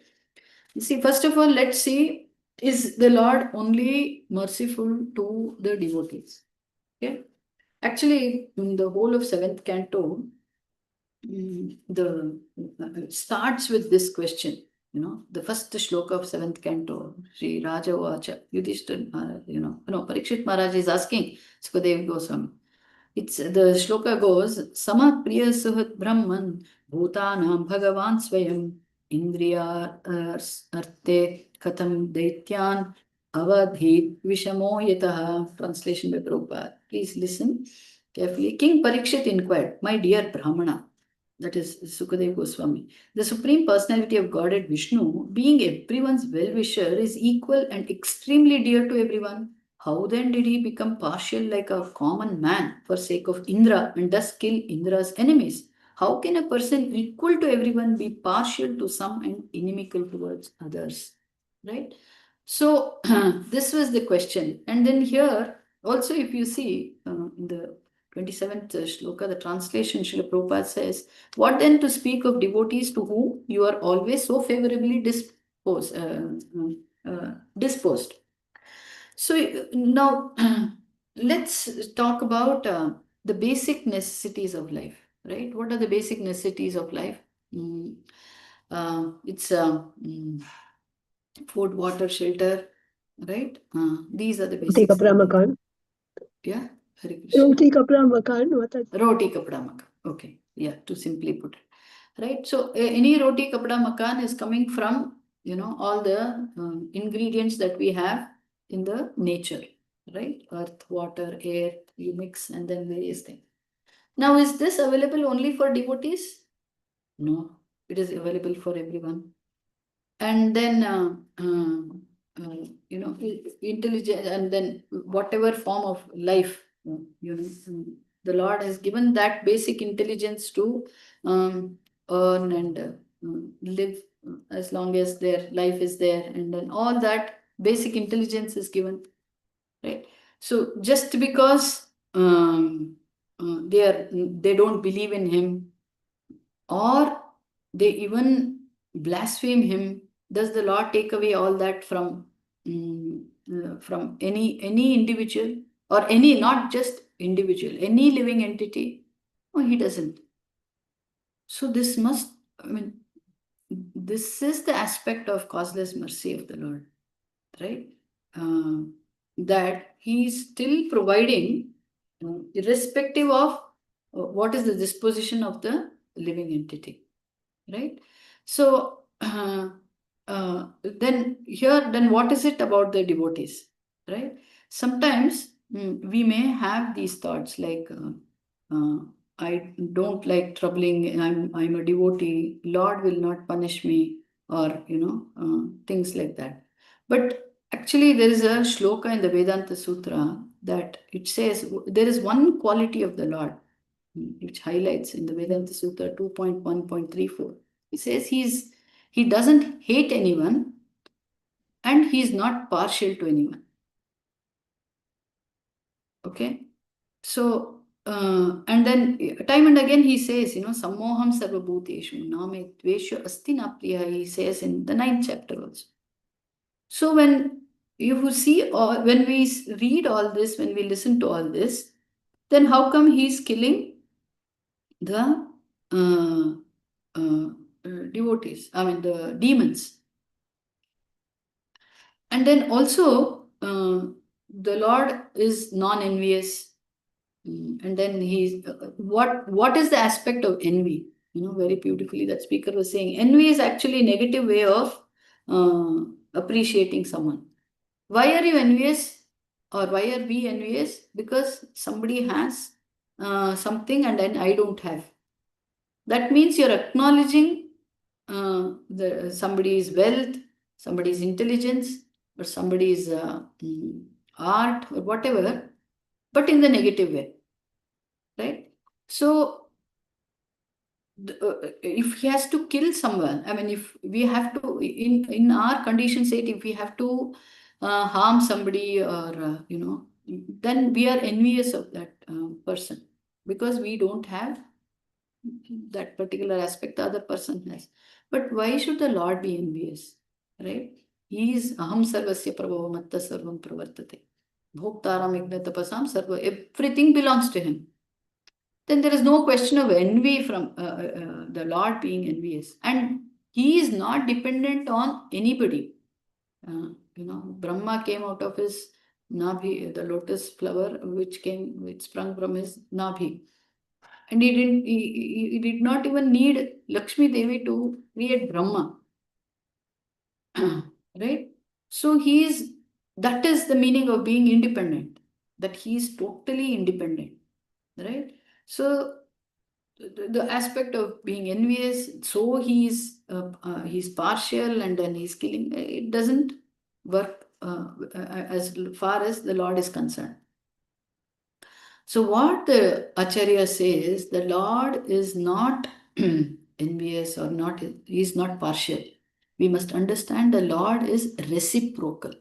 You see, first of all, let's see, is the Lord only merciful to the devotees? Okay. Actually, in the whole of 7th canto, it starts with this question. You know, the first shloka of 7th canto, Sri Raja Vacha, Yudhishthira, Parikshit Maharaj is asking Sukadev Goswami. It's the shloka goes, Sama Priya Suhat Brahman, Bhutanam Bhagavan Swayam, Indriya Arte Katham Daityan, Avadhit Vishamo Yataha. Translation by Prabhupada. Please listen carefully. King Parikshit inquired, my dear Brahmana, that is Sukadev Goswami, the Supreme Personality of Godhead Vishnu, being everyone's well-wisher, is equal and extremely dear to everyone. How then did he become partial like a common man for sake of Indra and thus kill Indra's enemies? How can a person equal to everyone be partial to some and inimical towards others? Right? So this was the question. And then here also, if you see in the 27th shloka, the translation, Srila Prabhupada says, what then to speak of devotees to whom you are always so favorably disposed? So now let's talk about the basic necessities of life, right? What are the basic necessities of life? It's food, water, shelter, right? These are the basic necessities. Yeah, Hare Krishna. Roti, kapda, makan. Roti, kapda, makan. Okay, yeah, to simply put it, right? So any roti, kapda, makan is coming from, all the ingredients that we have in the nature, right? Earth, water, air, you mix and then various things. Now, is this available only for devotees? No, it is available for everyone. And then, intelligence, and then whatever form of life, the Lord has given that basic intelligence to earn and live as long as their life is there, and then all that basic intelligence is given, right? So just because they don't believe in him or they even blaspheme him, does the Lord take away all that from any individual or any, not just individual, any living entity? No, he doesn't. So this must, I mean, this is the aspect of causeless mercy of the Lord, right? That He is still providing, irrespective of what is the disposition of the living entity, right? So then what is it about the devotees, right? Sometimes we may have these thoughts like, I don't like troubling. I'm a devotee. Lord will not punish me, or things like that. But actually, there is a shloka in the Vedanta Sutra that it says there is one quality of the Lord, which highlights in the Vedanta Sutra 2.1.34. It says he doesn't hate anyone and he's not partial to anyone. Okay? So, and then time and again he says, sammoham sarvabhuteshu name tveshu asti na priya, he says in the 9th chapter also. So when you see, when we read all this, when we listen to all this, then how come he's killing the devotees, I mean the demons? And then also, the Lord is non-envious. And then he's, what is the aspect of envy? Very beautifully that speaker was saying, envy is actually a negative way of appreciating someone. Why are you envious? Or why are we envious? Because somebody has something and then I don't have. That means you're acknowledging somebody's wealth, somebody's intelligence, or somebody's art, or whatever, but in the negative way, right? So if he has to kill someone, I mean, if we have to, in our condition state, if we have to harm somebody, or then we are envious of that person, because we don't have that particular aspect the other person has. But why should the Lord be envious, right? He is aham sarvasya prabhava matta sarvam pravartate. Bhoktaram igna tapasam sarva. Everything belongs to him. Then there is no question of envy from the Lord being envious. And he is not dependent on anybody. Brahma came out of his nabhi, the lotus flower which sprung from his nabhi. And he did not even need Lakshmi Devi to create Brahma. Right? So that is the meaning of being independent, that he is totally independent. Right? So the aspect of being envious, so he's partial and then he's killing, it doesn't work as far as the Lord is concerned. So what the Acharya says, the Lord is not envious or not, he is not partial. We must understand the Lord is reciprocal.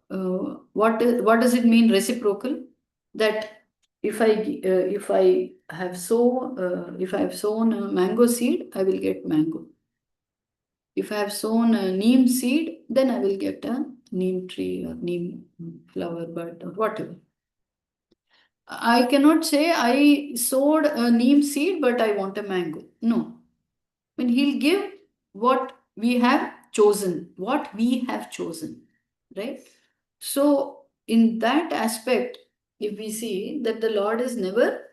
What does it mean, reciprocal? That if I have sown a mango seed, I will get mango. If I have sown a neem seed, then I will get a neem tree or neem flower bud or whatever. I cannot say I sowed a neem seed, but I want a mango. No. I mean, he'll give what we have chosen, right? So, in that aspect, if we see that the Lord is never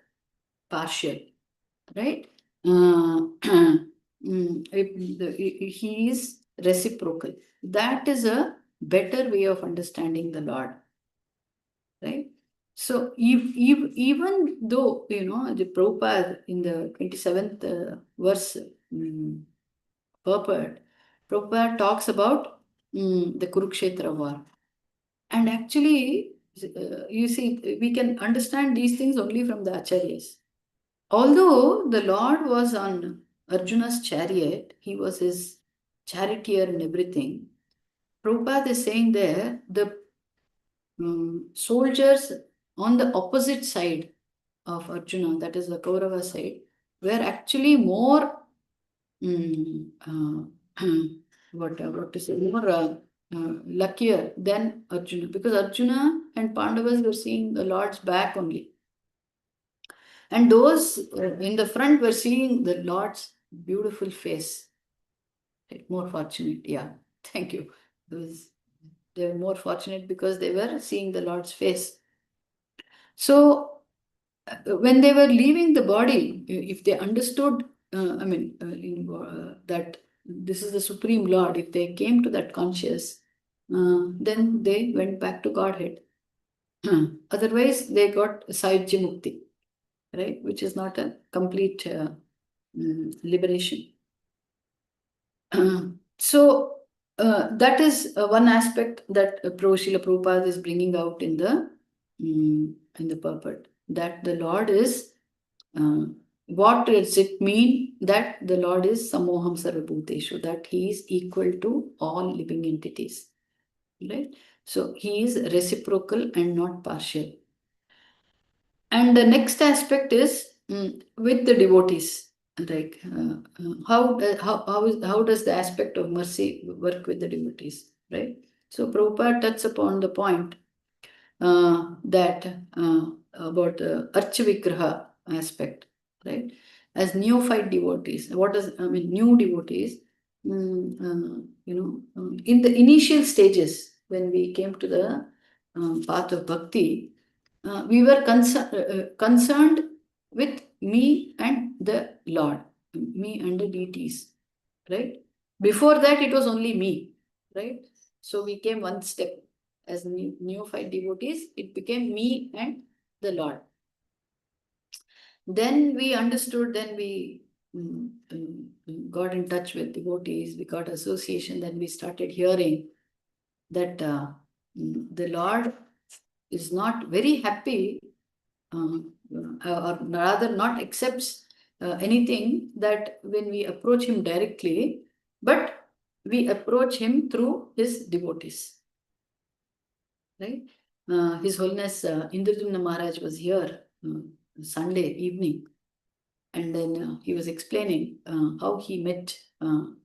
partial, right? He is reciprocal. That is a better way of understanding the Lord, right? So even though, the Prabhupada in the 27th verse, Prabhupada talks about the Kurukshetra war. And actually, you see, we can understand these things only from the Acharyas. Although the Lord was on Arjuna's chariot, he was his charioteer and everything, Prabhupada is saying there, the soldiers on the opposite side of Arjuna, that is the Kaurava side, were actually more, what to say, more luckier than Arjuna, because Arjuna and Pandavas were seeing the Lord's back only. And those in the front were seeing the Lord's beautiful face. More fortunate, yeah. Thank you. They were more fortunate because they were seeing the Lord's face. So when they were leaving the body, if they understood, that this is the Supreme Lord, if they came to that conscious, then they went back to Godhead. Otherwise, they got Sahyajya Mukti, right? Which is not a complete liberation. So that is one aspect that Srila Prabhupada is bringing out in the purport, that the Lord is, what does it mean that the Lord is Samoham Sarvabhuteshu, that he is equal to all living entities, right? So he is reciprocal and not partial. And the next aspect is with the devotees. Like how does the aspect of mercy work with the devotees, right? So Prabhupada touches upon the point that about the Archavigraha aspect, right? As neophyte devotees, new devotees, in the initial stages when we came to the path of bhakti, we were concerned with me and the Lord, me and the deities, right? Before that, it was only me, right? So we came one step. As neophyte devotees, it became me and the Lord. Then we understood, then we got in touch with devotees, we got association, then we started hearing that the Lord is not very happy, or rather not accepts anything that when we approach him directly, but we approach him through his devotees. Right? His Holiness Indradumna Maharaj was here Sunday evening, and then he was explaining how he met Prime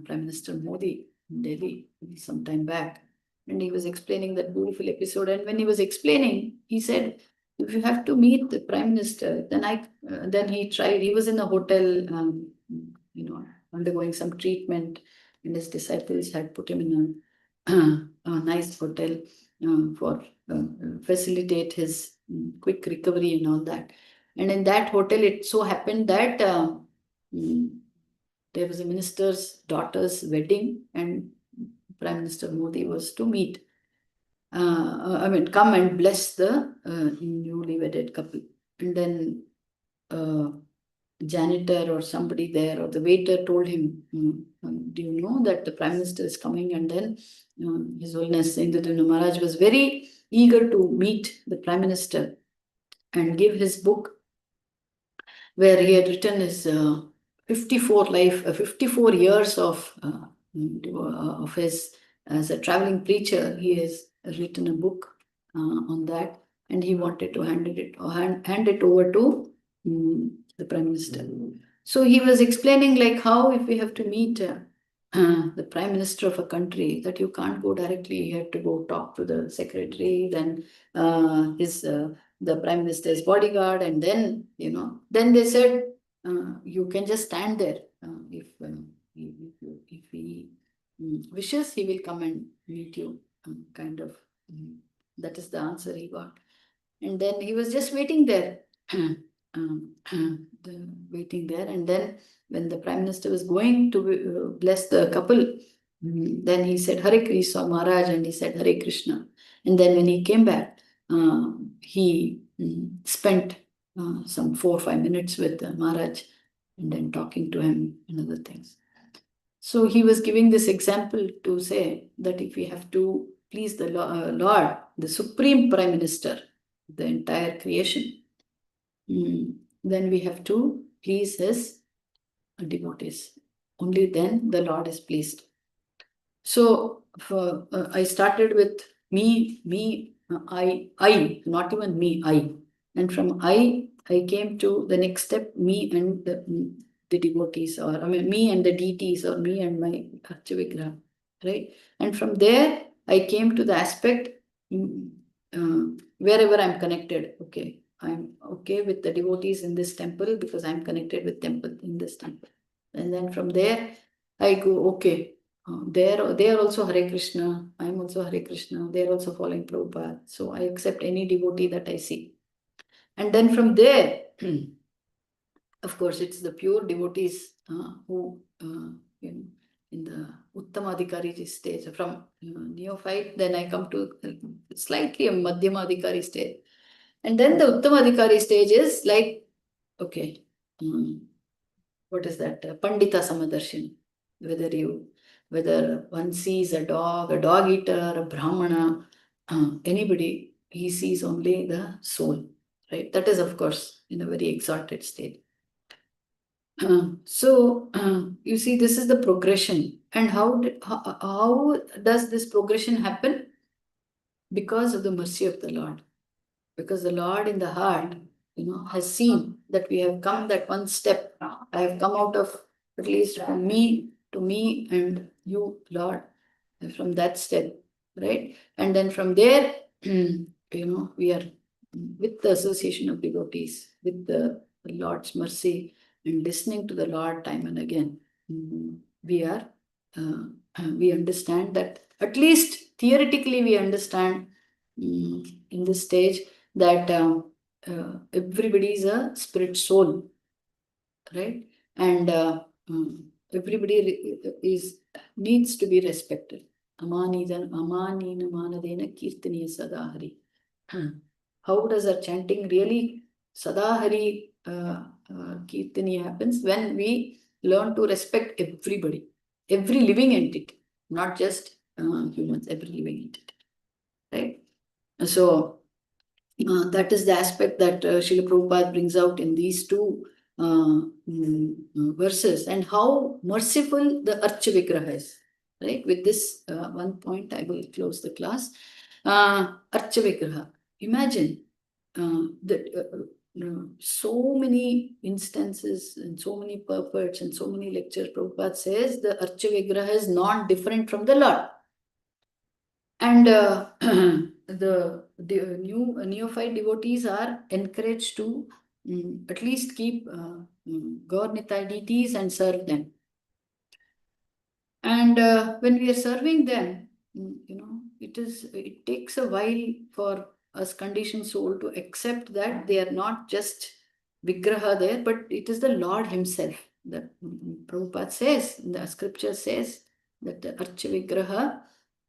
Minister Modi in Delhi some time back, and he was explaining that beautiful episode. And when he was explaining, he said, "If you have to meet the Prime Minister, then he tried. He was in a hotel, undergoing some treatment, and his disciples had put him in a nice hotel for facilitate his quick recovery and all that. And in that hotel, it so happened that there was a minister's daughter's wedding, and Prime Minister Modi was to meet. Come and bless the newly wedded couple. And then janitor or somebody there, or the waiter told him, do you know that the Prime Minister is coming? And then His Holiness Indradumna Maharaj was very eager to meet the Prime Minister and give his book, where he had written his 54 years of his as a traveling preacher. He has written a book on that, and he wanted to hand it over to the Prime Minister. So he was explaining like how if we have to meet the Prime Minister of a country, that you can't go directly. You have to go talk to the secretary, then the Prime Minister's bodyguard, and then they said you can just stand there. If he wishes, he will come and meet you. That is the answer he got. And then he was just waiting there. Waiting there, and then when the Prime Minister was going to bless the couple, then he said Hare Krishna Maharaj, and he said Hare Krishna. And then when he came back, he spent some 4 or 5 minutes with Maharaj, and then talking to him and other things. So he was giving this example to say that if we have to please the Lord, the Supreme Prime Minister, the entire creation, then we have to please his devotees. Only then the Lord is pleased. So I started with me, I, not even me, I. And from I came to the next step, me and the devotees, or me and the deities, or me and my Archavigraha, right? And from there, I came to the aspect wherever I'm connected, okay. I'm okay with the devotees in this temple because I'm connected with temple in this temple. And then from there, I go, okay, they are also Hare Krishna. I'm also Hare Krishna. They are also following Prabhupada. So I accept any devotee that I see. And then from there, of course, it's the pure devotees who, in the Uttamadhikari stage, from neophyte, then I come to slightly a Madhyamadhikari stage. And then the Uttamadhikari stage is like, okay, what is that? Pandita Samadarshini. Whether one sees a dog eater, a Brahmana, anybody, he sees only the soul, right? That is, of course, in a very exalted state. So you see, this is the progression. And how does this progression happen? Because of the mercy of the Lord. Because the Lord in the heart, has seen that we have come that one step. I have come out of, at least from me to me and you, Lord, from that step, right? And then from there, we are with the association of devotees, with the Lord's mercy and listening to the Lord time and again. We understand that, at least theoretically, we understand in this stage that everybody is a spirit soul, right? And everybody needs to be respected. Amanina manadena kirtaniya sadahari. How does our chanting really sadahari kirtani happens? When we learn to respect everybody, every living entity, not just humans, every living entity, right? So that is the aspect that Srila Prabhupada brings out in these two verses, and how merciful the Archa Vigraha is. Right? With this one point, I will close the class. Archa Vigraha. Imagine that so many instances and so many purports and so many lectures, Prabhupada says the Archa Vigraha is not different from the Lord. And the new neophyte devotees are encouraged to at least keep Gaur-Nitai deities and serve them. And when we are serving them, it takes a while for us conditioned soul to accept that they are not just Vigraha there, but it is the Lord Himself. The Prabhupada says, the scripture says that the Archa Vigraha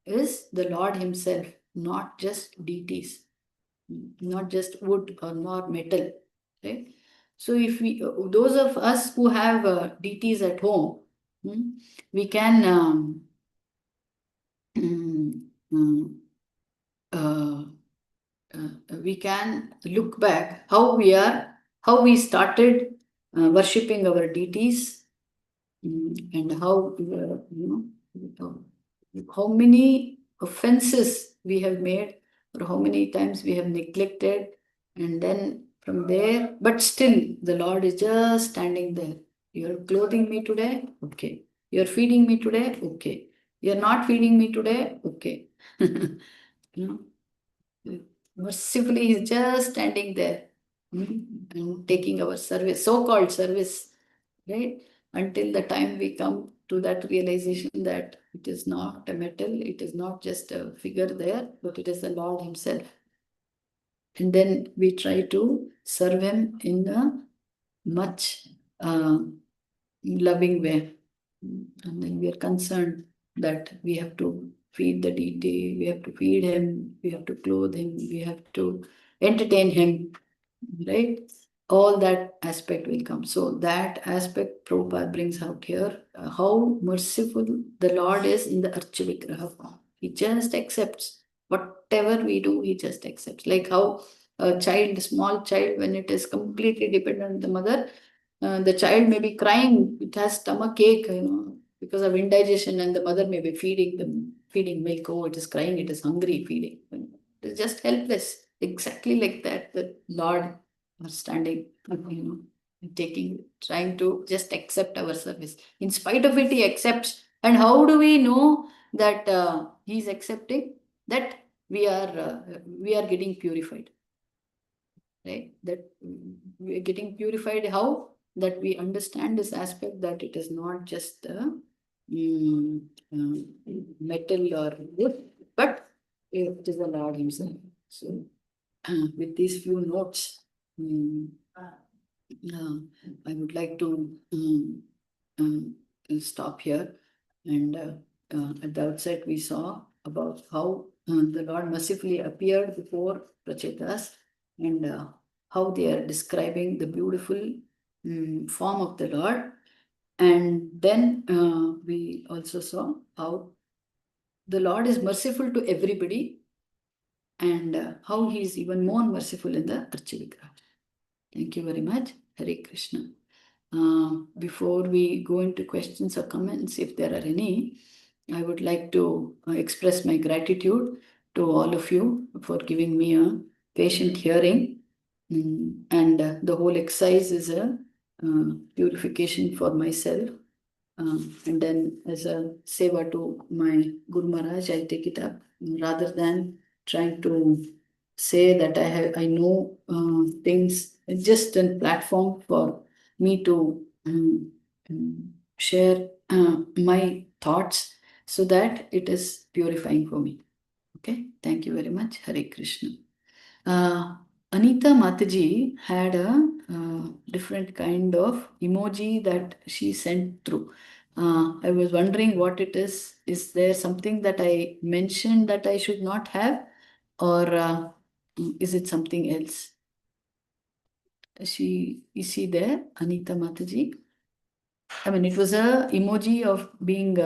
is the Lord Himself, not just deities, not just wood or nor metal, right? So if we, those of us who have deities at home, we can we can look back how we started worshipping our deities, and how many offenses we have made, or how many times we have neglected, and then from there, but still the Lord is just standing there. You're clothing me today, okay. You're feeding me today, okay. You're not feeding me today, okay. Mercifully, He's just standing there and taking our service, so-called service, right? Until the time we come to that realization that it is not a metal, it is not just a figure there, but it is the Lord Himself. And then we try to serve Him in a much loving way. And then we are concerned that we have to feed the deity, we have to feed Him, we have to clothe Him, we have to entertain Him, right? All that aspect will come. So that aspect Prabhupada brings out here, how merciful the Lord is in the Archa Vigraha form. He just accepts whatever we do, He just accepts. Like how a small child, when it is completely dependent on the mother, the child may be crying, it has stomach ache, because of indigestion, and the mother may be feeding milk. Oh, it is crying, it is hungry, feeding. It is just helpless. Exactly like that, the Lord are standing, trying to just accept our service. In spite of it, He accepts. And how do we know that He is accepting? That we are getting purified. right? That we are getting purified. How? That we understand this aspect that it is not just a metal or wood, but it is the Lord Himself. So, with these few notes, I would like to stop here. And at the outset, we saw about how the Lord mercifully appeared before Prachetas, and how they are describing the beautiful form of the Lord. And then we also saw how the Lord is merciful to everybody, and how He is even more merciful in the Archivigraha. Thank you very much. Hare Krishna. Before we go into questions or comments, if there are any, I would like to express my gratitude to all of you for giving me a patient hearing. And the whole exercise is a purification for myself. And then as a seva to my Guru Maharaj, I take it up rather than trying to say that I know things. It's just a platform for me to share my thoughts so that it is purifying for me. Okay, thank you very much. Hare Krishna. Anita Mataji had a different kind of emoji that she sent through. I was wondering what it is. Is there something that I mentioned that I should not have, or is it something else? Is she there, Anita Mataji? I mean, it was a emoji of being,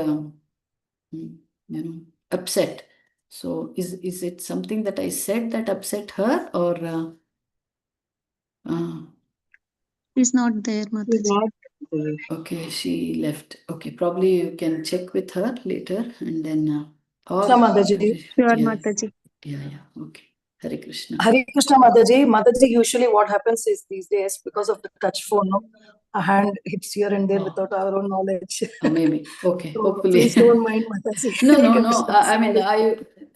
upset. So is it something that I said that upset her, or? She's not there, Mataji. Okay, she left. Okay, probably you can check with her later, and then or Krishna Mataji. Sure, yeah, Mataji. yeah. Okay, Hare Krishna. Hare Krishna Mataji. Mataji, usually what happens is these days, because of the touch phone, no, a hand hits here and there without our own knowledge. Maybe. Okay, So hopefully. please don't mind, Mataji. No, You no, can no. start. I mean,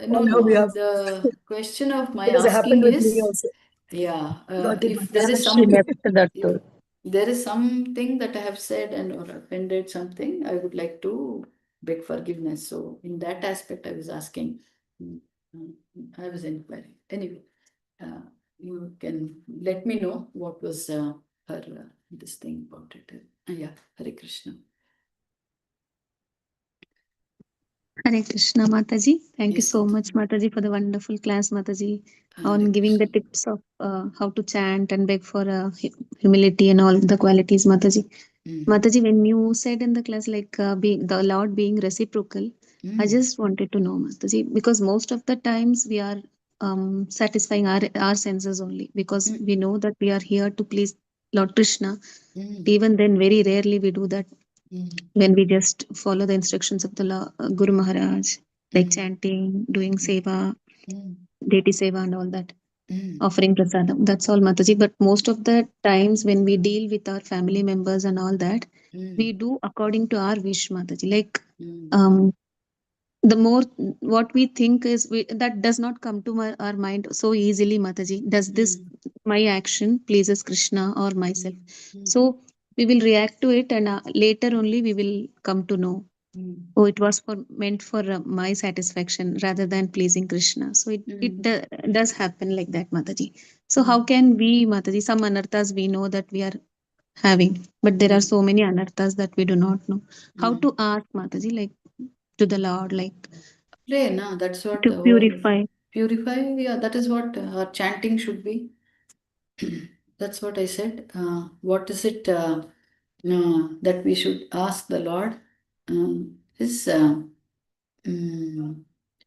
no, On your behalf. The question of my Because it happened asking with me is, also. yeah, Got it, if there is Mataji. some, She left that if too. there is something that I have said and or offended something, I would like to beg forgiveness. So in that aspect, I was asking, I was inquiring. Anyway, you can let me know what was her this thing about it. Yeah, Hare Krishna. Hare Krishna, Mataji. Thank you Yes, so much, Mataji, for the wonderful class, Mataji, on Hare giving the Krishna. tips of how to chant and beg for humility and all the qualities, Mataji. Mataji, when you said in the class, like being the Lord being reciprocal, I just wanted to know, Mataji, because most of the times we are satisfying our senses only, because we know that we are here to please Lord Krishna. Even then, very rarely we do that. When we just follow the instructions of the Guru Maharaj, like chanting, doing seva, deity seva, and all that, offering prasadam. That's all, Mataji. But most of the times when we deal with our family members and all that, we do according to our wish, Mataji. Like, the more what we think is that does not come to our mind so easily, Mataji. Does this my action pleases Krishna or myself? So we will react to it, and later only we will come to know. Oh, it was meant for my satisfaction rather than pleasing Krishna. So it does happen like that, Mataji. So how can we, Mataji, some anarthas we know that we are having, but there are so many anarthas that we do not know. How to ask, Mataji, like to the Lord, like Pray, no, that's what to purify. Purify, yeah, that is what our chanting should be. That's what I said. What is it that we should ask the Lord? Is to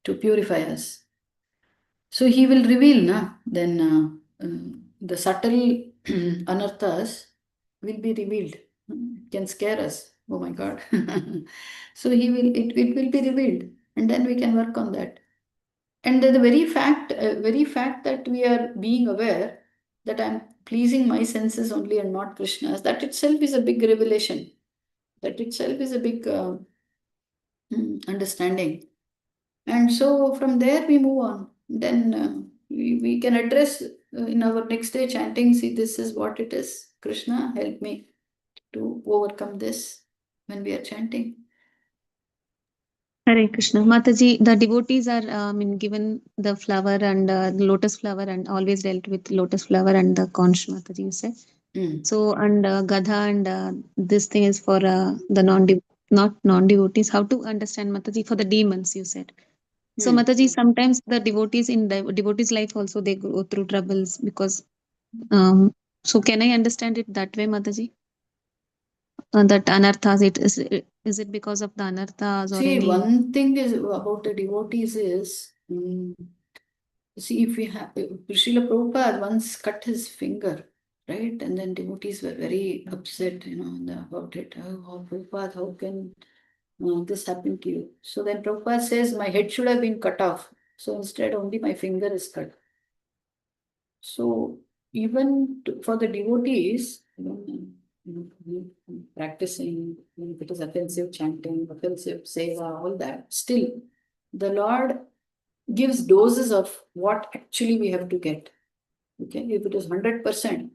purify us. So He will reveal, na? Then the subtle anarthas will be revealed. It can scare us. Oh my God. So it will be revealed, and then we can work on that. And the very fact that we are being aware that I'm pleasing my senses only and not Krishna's, that itself is a big revelation. That itself is a big understanding. And so from there we move on. Then we can address in our next day chanting, see, this is what it is. Krishna, help me to overcome this when we are chanting. Hare Krishna. Mataji, the devotees are given the flower and the lotus flower and always dealt with lotus flower and the conch, Mataji, you said. So, and Gadha and this thing is for the not non-devotees. How to understand, Mataji, for the demons, you said. So, Mataji, sometimes the devotees in the devotees' life also they go through troubles because. So, can I understand it that way, Mataji? That anarthas, is it because of the anarthas or See, any? one thing is about the devotees is, see, if we have, Srila Prabhupada once cut his finger, right? And then devotees were very upset, about it. Oh, Prabhupada, how can this happen to you? So then Prabhupada says, my head should have been cut off. So instead, only my finger is cut. So even for the devotees, practicing, if it is offensive chanting, offensive seva, all that, still the Lord gives doses of what actually we have to get. Okay, if it is 100%,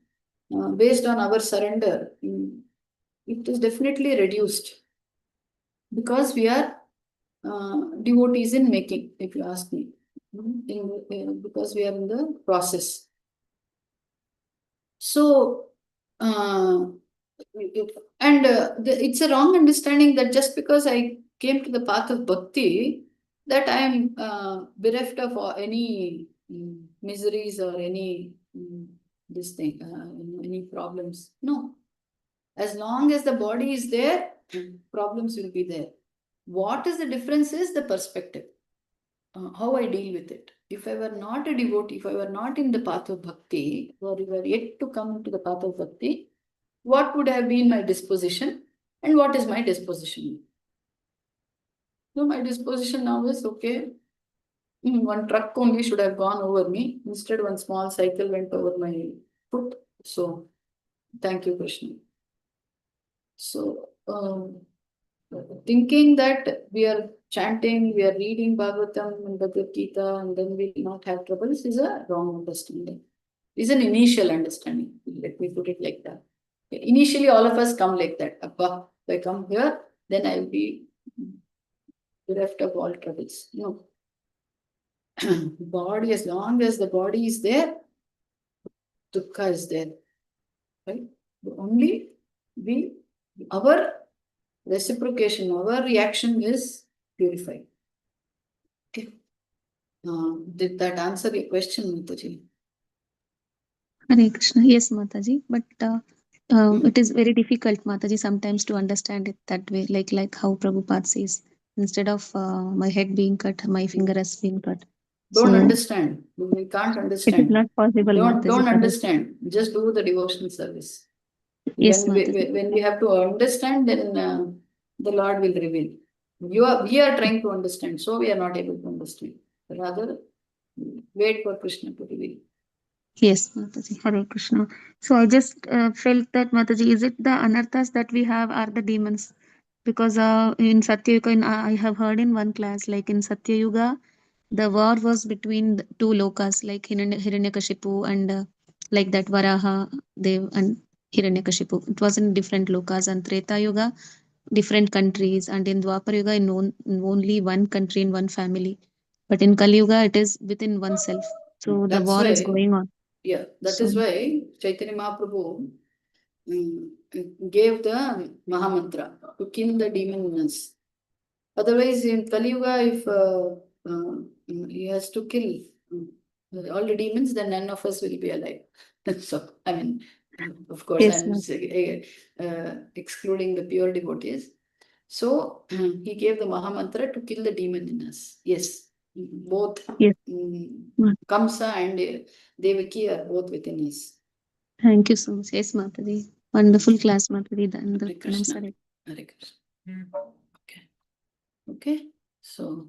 based on our surrender, it is definitely reduced because we are devotees in making, if you ask me, because we are in the process. So, it's a wrong understanding that just because I came to the path of bhakti, that I am bereft of any miseries or any any problems. No. As long as the body is there, problems will be there. What is the difference is the perspective, how I deal with it. If I were not a devotee, if I were not in the path of bhakti, or you were yet to come into the path of bhakti, what would have been my disposition and what is my disposition? So my disposition now is, okay, one truck only should have gone over me. Instead, one small cycle went over my foot. So, thank you, Krishna. So, thinking that we are chanting, we are reading Bhagavatam and Bhagavad Gita, and then we will not have troubles is a wrong understanding. It's an initial understanding. Let me put it like that. Initially, all of us come like that. Abba, if I come here, then I will be bereft of all troubles. No. Body, as long as the body is there, dukkha is there. Right? Only our reciprocation, our reaction is purified. Okay. Did that answer your question, Mataji? Hare Krishna. Yes, Mataji. But it is very difficult, Mataji, sometimes to understand it that way, like how Prabhupada says, instead of my head being cut, my finger has been cut. Don't So understand. We can't understand. it is not possible, Mataji. Don't understand. Just do the devotional service. Yes, when we have to understand, then the Lord will reveal. We are trying to understand, so we are not able to understand. Rather, wait for Krishna to reveal. Yes, Mataji. Hare Krishna. So I just felt that, Mataji, is it the anarthas that we have are the demons? Because in Satya Yuga, I have heard in one class, like in Satya Yuga, the war was between the two lokas, like Hiranyakashipu and like that Varaha, Dev and Hiranyakashipu. It was in different lokas. And Treta Yuga, different countries. And in Dwapar Yuga, in only one country, in one family. But in Kali Yuga, it is within oneself. So the war is going on. Yeah, that is why Chaitanya Mahaprabhu gave the Mahamantra to kill the demon in us. Otherwise, in Kali Yuga, if he has to kill all the demons, then none of us will be alive. So, I mean, of course, Yes, I'm excluding the pure devotees. So, he gave the Mahamantra to kill the demon in us. Yes, both Kamsa and Devaki are both within us. Thank you so much. Yes, Mataji. Wonderful class, Mataji. Hare Krishna. Hare Krishna. Okay. Okay. So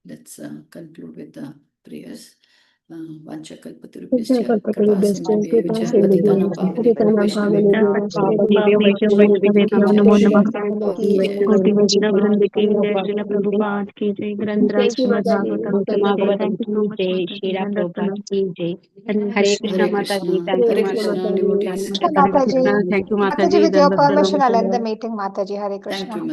let's conclude with the prayers. Vanchakalpatarubhyascha kripa sindhubhyeva cha patitanam pavanebhyo नमो नमः कोटि वैष्णव वृंद की जय श्रील प्रभुपाद की जय ग्रंथराज श्रीमद् भागवतम की जय thank you so much Srila Prabhupada की जय हरे Hare कृष्णा माता जी Krishna, थैंक यू Hare माता Krishna, जी devotees. Hare Mataji. Krishna thank you माता Mataji, जी with your दंडवत permission, प्रणाम I'll end the meeting, Mataji. Hare Thank Krishna. you.